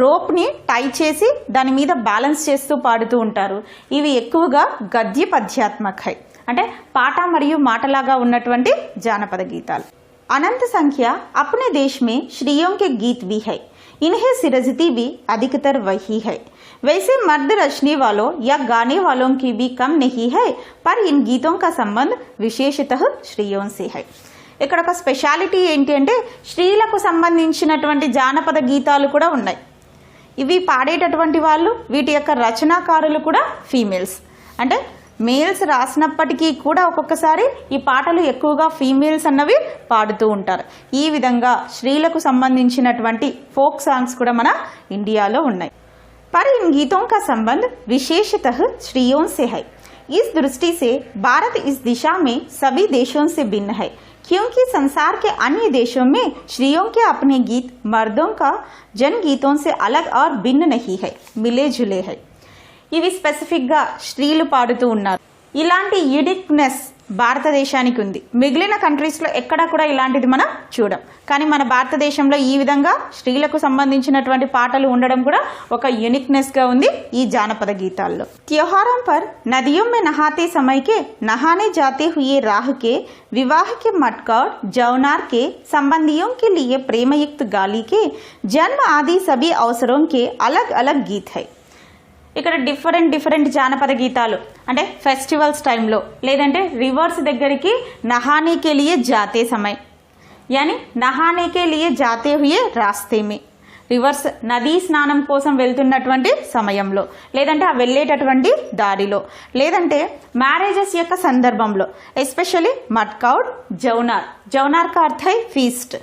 రోప్ని టై చేసి దాని మీద బ్యాలెన్స్ చేస్తూ పాడుతూ ఉంటారు. ఇవి ఎక్కువగా గద్య పద్యాత్మక హై, అంటే పాట మరియు మాటలాగా ఉన్నటువంటి జానపద గీతాలు. अनंत संख्या अपने देश में श्रीयों के गीत भी है, इन्हें सिरजती भी अधिकतर वही है. वैसे मर्द रचने वालों या गाने वालों की भी कम नहीं है, पर इन गीतों का संबंध विशेषतः श्रीयों से है. ఇక్కడ ఒక స్పెషాలిటీ ఏంటి అంటే స్త్రీలకు సంబంధించినటువంటి జానపద గీతాలు కూడా ఉన్నాయి. ఇవి పాడేటటువంటి వాళ్ళు, వీటి యొక్క రచనాకారులు కూడా ఫీమేల్స్. అంటే మేల్స్ రాసినప్పటికీ కూడా ఒక్కొక్కసారి ఈ పాటలు ఎక్కువగా ఫీమేల్స్ అన్నవి పాడుతూ ఉంటారు. ఈ విధంగా స్త్రీలకు సంబంధించినటువంటి ఫోక్ సాంగ్స్ కూడా మన ఇండియాలో ఉన్నాయి. पर इन गीतों का संबंध विशेषतः स्त्रियों से है. इस दृष्टि से भारत इस दिशा में सभी देशों से भिन्न है, क्योंकि संसार के अन्य देशों में स्त्रियों के अपने गीत मर्दों का जन गीतों से अलग और भिन्न नहीं है, मिले जुले है. ఇవి స్పెసిఫిక్గా స్త్రీలు పాడుతూ ఉన్నారు. ఇలాంటి యూనిక్నెస్ భారతదేశానికి ఉంది. మిగిలిన కంట్రీస్లో ఎక్కడా కూడా ఇలాంటిది మనం చూడం. కానీ మన భారతదేశంలో ఈ విధంగా స్త్రీలకు సంబంధించినటువంటి పాటలు ఉండడం కూడా ఒక యూనిక్నెస్గా ఉంది ఈ జానపద గీతాల్లో. त्योहारों पर नदियों में नहाते समय के नहाने जाते हुए राह के विवाह के मटकौर जौनार के संबंधियों के लिए प्रेमयुक्त गाली के जन्म आदि सभी अवसरों के अलग अलग गीत है. ఇక్కడ డిఫరెంట్ జానపద గీతాలు అంటే ఫెస్టివల్స్ టైంలో, లేదంటే రివర్స్ దగ్గరికి నహానేకే లియే జాతే సమయ్, యాని నహానేకే లియే జాతే హుయే రాస్తే మే, రివర్స్ నదీ స్నానం కోసం వెళ్తున్నటువంటి సమయంలో, లేదంటే ఆ వెళ్ళేటటువంటి దారిలో, లేదంటే మ్యారేజెస్ యొక్క సందర్భంలో, ఎస్పెషల్లీ మట్కౌడ్ జౌనార్ కా అర్థ హై ఫీస్ట్.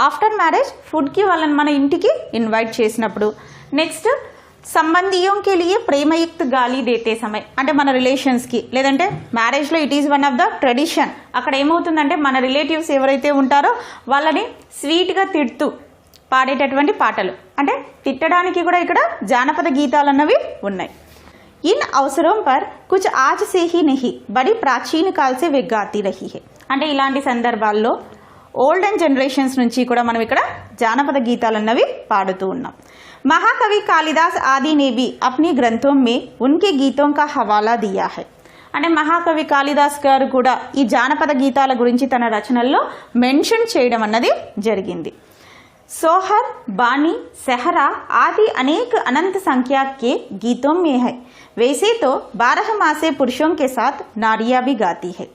ఆఫ్టర్ మ్యారేజ్ ఫుడ్కి వాళ్ళని మన ఇంటికి ఇన్వైట్ చేసినప్పుడు. నెక్స్ట్ సంబంధియోం కే లియే ప్రేమయుక్త గాలి దేతే సమయ్, అంటే మన రిలేషన్స్కి, లేదంటే మ్యారేజ్లో it is one of the tradition. అక్కడ ఏమవుతుందంటే మన రిలేటివ్స్ ఎవరైతే ఉంటారో వాళ్ళని స్వీట్గా తిడుతూ పాడేటటువంటి పాటలు, అంటే తిట్టడానికి కూడా ఇక్కడ జానపద గీతాలు అన్నవి ఉన్నాయి. ఇన్ అవసరం per Kuch Aaj say he నహీ బడి ప్రాచీన కాల్ సే వే గాతీ రహీ హై, అంటే ఇలాంటి సందర్భాల్లో ఓల్డెన్ జనరేషన్స్ నుంచి కూడా మనం ఇక్కడ జానపద గీతాలు అన్నవి పాడుతూ ఉన్నాం. महाकवि कालिदास आदि ने भी अपने ग्रंथों में उनके गीतों का हवाला दिया है. అంటే మహాకవి కాళిదాస్ గారు కూడా ఈ జానపద గీతాల గురించి తన రచనల్లో మెన్షన్ చేయడం అన్నది జరిగింది. सोहर बानी सहरा आदि अनेक अनंत संख्या के गीतों में है. वैसे तो 12 मासे पुरुषों के साथ नारियां भी गाती है.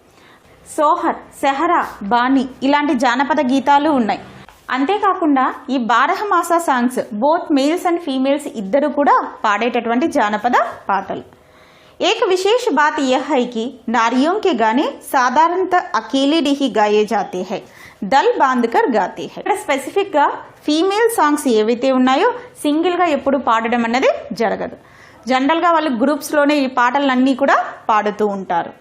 సోహర్, సెహరా, బాణి ఇలాంటి జానపద గీతాలు ఉన్నాయి. అంతేకాకుండా ఈ 12 మాసా songs both males and females ఇద్దరు కూడా పాడేటటువంటి జానపద పాటలు. एक विशेष बात यह है कि नारियों के गाने साधारणतः अकेले ही गाए जाते हैं, दल बांधकर गाते हैं. ఇక్కడ స్పెసిఫిక్గా ఫీమేల్ సాంగ్స్ ఏవైతే ఉన్నాయో సింగిల్గా ఎప్పుడు పాడడం అన్నది జరగదు. జనరల్గా వాళ్ళు గ్రూప్స్లోనే ఈ పాటలన్నీ కూడా పాడుతూ ఉంటారు.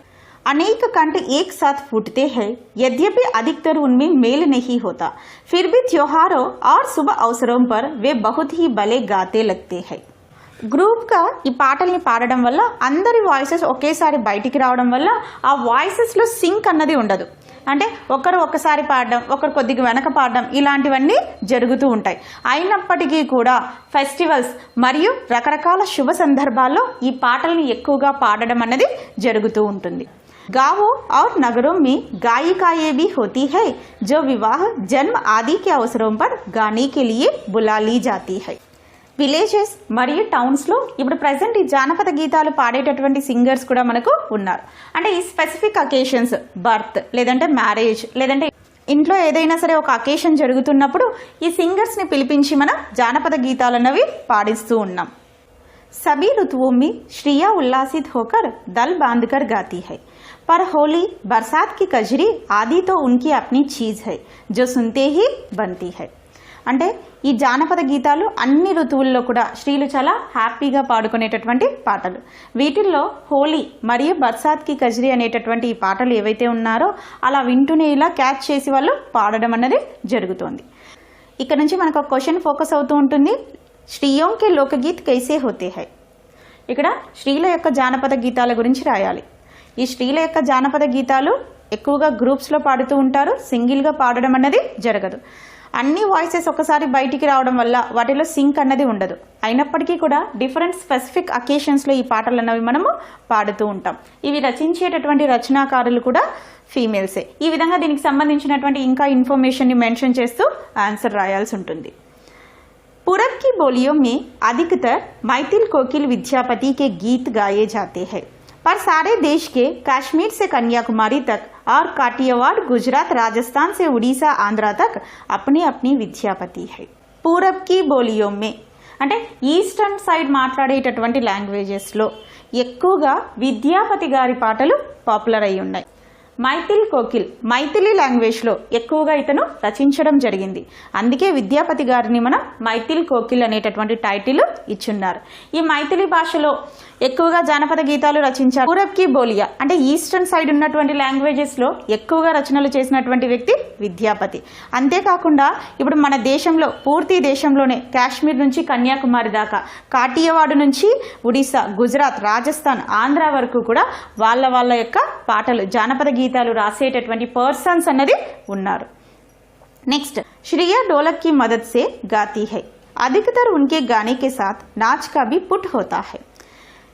अनेक कंठ एक साथ फूटते हैं, यद्यपि अधिकतर उनमें मेल नहीं होता, फिर भी त्योहारों और शुभ अवसरों पर वे बहुत ही भले गाते लगते हैं. గ్రూప్గా ఈ పాటల్ని పాడడం వల్ల అందరి వాయిసెస్ ఒకేసారి బయటికి రావడం వల్ల ఆ వాయిసెస్లో సింక్ అన్నది ఉండదు. అంటే ఒకరు ఒకసారి పాడడం, ఒకరు కొద్దిగా వెనక పాడడం, ఇలాంటివన్నీ జరుగుతూ ఉంటాయి. అయినప్పటికీ కూడా ఫెస్టివల్స్ మరియు రకరకాల శుభ సందర్భాల్లో ఈ పాటల్ని ఎక్కువగా పాడడం అన్నది జరుగుతూ ఉంటుంది. गाँवों और नगरों में गायिकाएं भी होती है जो विवाह, जन्म आदि के अवसरों पर गाने के लिए बुला ली जाती है. విలేజెస్ మరియు టౌన్స్లో ఇప్పుడు ప్రజెంట్ ఈ జానపద గీతాలు పాడేటటువంటి సింగర్స్ కూడా మనకు ఉన్నారు. అంటే ఈ స్పెసిఫిక్ అకేషన్స్, బర్త్ లేదంటే మ్యారేజ్ లేదంటే ఇంట్లో ఏదైనా సరే ఒక అకేషన్ జరుగుతున్నప్పుడు ఈ సింగర్స్ని పిలిపించి మనం జానపద గీతాలు అన్నవి పాడిస్తూ ఉన్నాం. सभी ऋतुओं में श्रिया उल्लासित होकर दल बांधकर गाती है, पर होली, बरसात की कजरी आदि तो उनकी अपनी चीज है जो सुनते ही बनती है. అంటే ఈ జానపద గీతాలు అన్ని ఋతువుల్లో కూడా స్త్రీలు చాలా హ్యాపీగా పాడుకునేటటువంటి పాటలు. వీటిల్లో హోలీ మరియు బర్సాత్కి కజ్రీ అనేటటువంటి ఈ పాటలు ఏవైతే ఉన్నారో అలా వింటూనే ఇలా క్యాచ్ చేసి వాళ్ళు పాడడం అన్నది జరుగుతోంది. ఇక్కడ నుంచి మనకు ఒక క్వశ్చన్ ఫోకస్ అవుతూ ఉంటుంది. స్త్రీయోं के लोकगीत कैसे होते हैं. ఇక్కడ స్త్రీల యొక్క జానపద గీతాల గురించి రాయాలి. ఈ స్త్రీల యొక్క జానపద గీతాలు ఎక్కువగా గ్రూప్స్లో పాడుతూ ఉంటారు, సింగిల్గా పాడడం అన్నది జరగదు. అన్ని వాయిసెస్ ఒకసారి బయటికి రావడం వల్ల వాటిలో సింక్ అన్నది ఉండదు. అయినప్పటికీ కూడా డిఫరెంట్ స్పెసిఫిక్ అకేషన్స్లో ఈ పాటలు అన్నవి మనము పాడుతూ ఉంటాం. ఇవి రచించేటటువంటి రచనాకారులు కూడా ఫీమేల్సే. ఈ విధంగా దీనికి సంబంధించినటువంటి ఇంకా ఇన్ఫర్మేషన్ని మెన్షన్ చేస్తూ ఆన్సర్ రాయాల్సి ఉంటుంది. पूरब की बोलियों में अधिकतर मैथिल कोकिल विद्यापति के गीत गाए जाते हैं, पर सारे देश के कश्मीर से कन्याकुमारी तक और काठियावाड़, गुजरात, राजस्थान से उड़ीसा, आंध्रा तक अपनी अपनी विद्यापति है. पूरब की बोलियों में అంటే ఈస్టర్న్ సైడ్ మాట్లాడేటటువంటి లాంగ్వేజెస్లో ఎక్కువగా విద్యాపతి గారి పాటలు పాపులర్ అయి ఉన్నాయి. మైథిల్ కోకిల్ మైథిలి లాంగ్వేజ్లో ఎక్కువగా ఇతను రచించడం జరిగింది. అందుకే విద్యాపతి గారిని మనం మైథిల్ కోకిల్ అనేటటువంటి టైటిల్ ఇచ్చున్నారు. ఈ మైథిలి భాషలో ఎక్కువగా జానపద గీతాలు రచించారు. పూరబ్కి బోలియా అంటే ఈస్టర్న్ సైడ్ ఉన్నటువంటి లాంగ్వేజెస్లో ఎక్కువగా రచనలు చేసినటువంటి వ్యక్తి విద్యాపతి. అంతేకాకుండా ఇప్పుడు మన దేశంలో పూర్తి దేశంలోనే కాశ్మీర్ నుంచి కన్యాకుమారి దాకా, కాఠియావాడు నుంచి ఒడిశా, గుజరాత్, రాజస్థాన్, ఆంధ్ర వరకు కూడా వాళ్ళ యొక్క పాటలు జానపద గీతాలు రాసేటటువంటి పర్సన్స్ అన్నది ఉన్నారు. నెక్స్ట్, श्रिया ढोलक की मदद से गाती है, अधिकतर उनके गाने के साथ नाच का भी पुट होता है.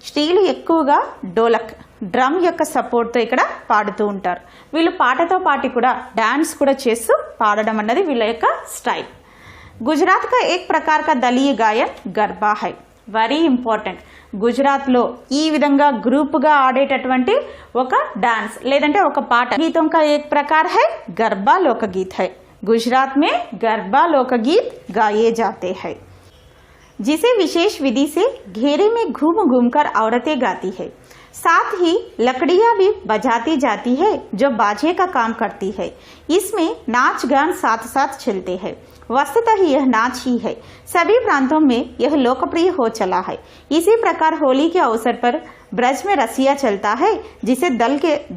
స్త్రీలు ఎక్కువగా డోలక్, డ్రమ్ యొక్క సపోర్ట్తో ఇక్కడ పాడుతూ ఉంటారు. వీళ్ళు పాటతో పాటు కూడా డాన్స్ కూడా చేస్తూ పాడడం అన్నది వీళ్ళ యొక్క స్టైల్. గుజరాత్ కా ఏక్ ప్రకార్ కా దళీయ గాయన్ గర్బా హై. Very important. గుజరాత్లో ఈ విధంగా గ్రూప్గా ఆడేటటువంటి ఒక డాన్స్ లేదంటే ఒక పాట గీతం కా ఏక్ ప్రకార్ హై గర్బా లోకగీత్ హై. गुजरात में गरबा लोकगीत गाए जाते हैं, जिसे विशेष विधि से घेरे में घूम घूमकर औरतें गाती है. साथ ही लकड़ियां भी बजाती जाती है जो बाजे का काम करती है. इसमें नाच गान साथ साथ चलते हैं. वस्तुतः यह नाच ही है. सभी प्रांतों में यह लोकप्रिय हो चला है. इसी प्रकार होली के अवसर पर ब्रज में रसिया चलता है, जिसे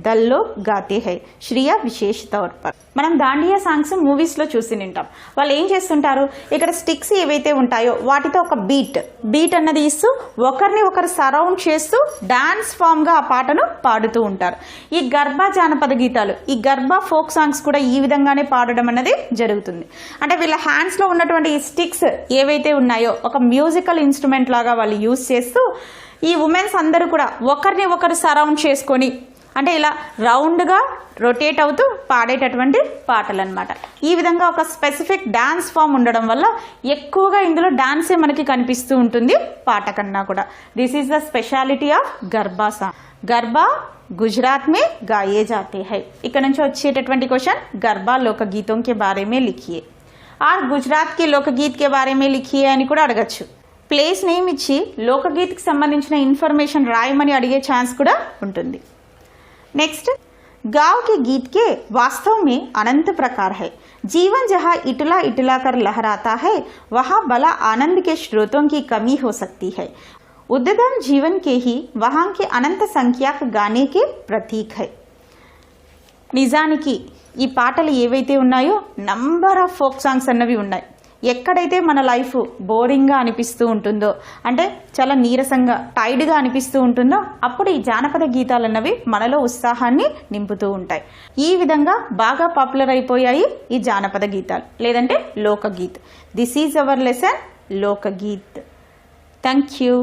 दल लोग गाते हैं. श्रिया विशेष तौर पर. మనం దాండియా సాంగ్స్ మూవీస్లో చూసి నింటాం. వాళ్ళు ఏం చేస్తుంటారు, ఇక్కడ స్టిక్స్ ఏవైతే ఉంటాయో వాటితో ఒక బీట్ అన్నది ఇస్తూ ఒకరిని ఒకరు సరౌండ్ చేస్తూ డాన్స్ ఫామ్గా ఆ పాటను పాడుతూ ఉంటారు. ఈ గర్భా జానపద గీతాలు, ఈ గర్భా ఫోక్ సాంగ్స్ కూడా ఈ విధంగానే పాడడం అన్నది జరుగుతుంది. అంటే వీళ్ళ హ్యాండ్స్లో ఉన్నటువంటి ఈ స్టిక్స్ ఏవైతే ఉన్నాయో ఒక మ్యూజికల్ ఇన్స్ట్రుమెంట్ లాగా వాళ్ళు యూజ్ చేస్తూ ఈ ఉమెన్స్ అందరూ కూడా ఒకరిని ఒకరు సరౌండ్ చేసుకొని అంటే ఇలా రౌండ్గా రొటేట్ అవుతూ పాడేటటువంటి పాటలు అనమాట. ఈ విధంగా ఒక స్పెసిఫిక్ డాన్స్ ఫామ్ ఉండడం వల్ల ఎక్కువగా ఇందులో డాన్సే మనకి కనిపిస్తూ ఉంటుంది పాట కన్నా కూడా. This is the speciality of garba song. Garba Gujarat మే గాయే జాతే హై. ఇక్కడ నుంచి వచ్చేటటువంటి క్వశ్చన్ గర్బా లోకగీతం కే బారే మే లిఖియే ఆర్ గుజరాత్ కే లోకగీత్ కే బారే మే లిఖియే అని కూడా అడగచ్చు. ప్లేస్ నేమ్ ఇచ్చి లోకగీత్కి సంబంధించిన ఇన్ఫర్మేషన్ రాయమని అడిగే ఛాన్స్ కూడా ఉంటుంది. नेक्स्ट, गाँव के गीत के वास्तव में अनंत प्रकार है. जीवन जहाँ इटला इटला कर लहराता है वहाँ भला आनंद के स्रोतों की कमी हो सकती है. उद्यम जीवन के ही वहाँ के अनंत संख्यक गाने के प्रतीक है. నిజానికి ఈ పాటలు ఏవైతే ఉన్నాయో నంబర్ ఆఫ్ ఫోక్ సాంగ్స్ అన్నవి ఉన్నాయి. ఎక్కడైతే మన లైఫ్ బోరింగ్గా అనిపిస్తూ ఉంటుందో, అంటే చాలా నీరసంగా టైర్డ్గా అనిపిస్తూ ఉంటుందో, అప్పుడు ఈ జానపద గీతాలు అన్నవి మనలో ఉత్సాహాన్ని నింపుతూ ఉంటాయి. ఈ విధంగా బాగా పాపులర్ అయిపోయాయి ఈ జానపద గీతాలు, లేదంటే లోకగీత్. This is our lesson Lokgeet. Thank you.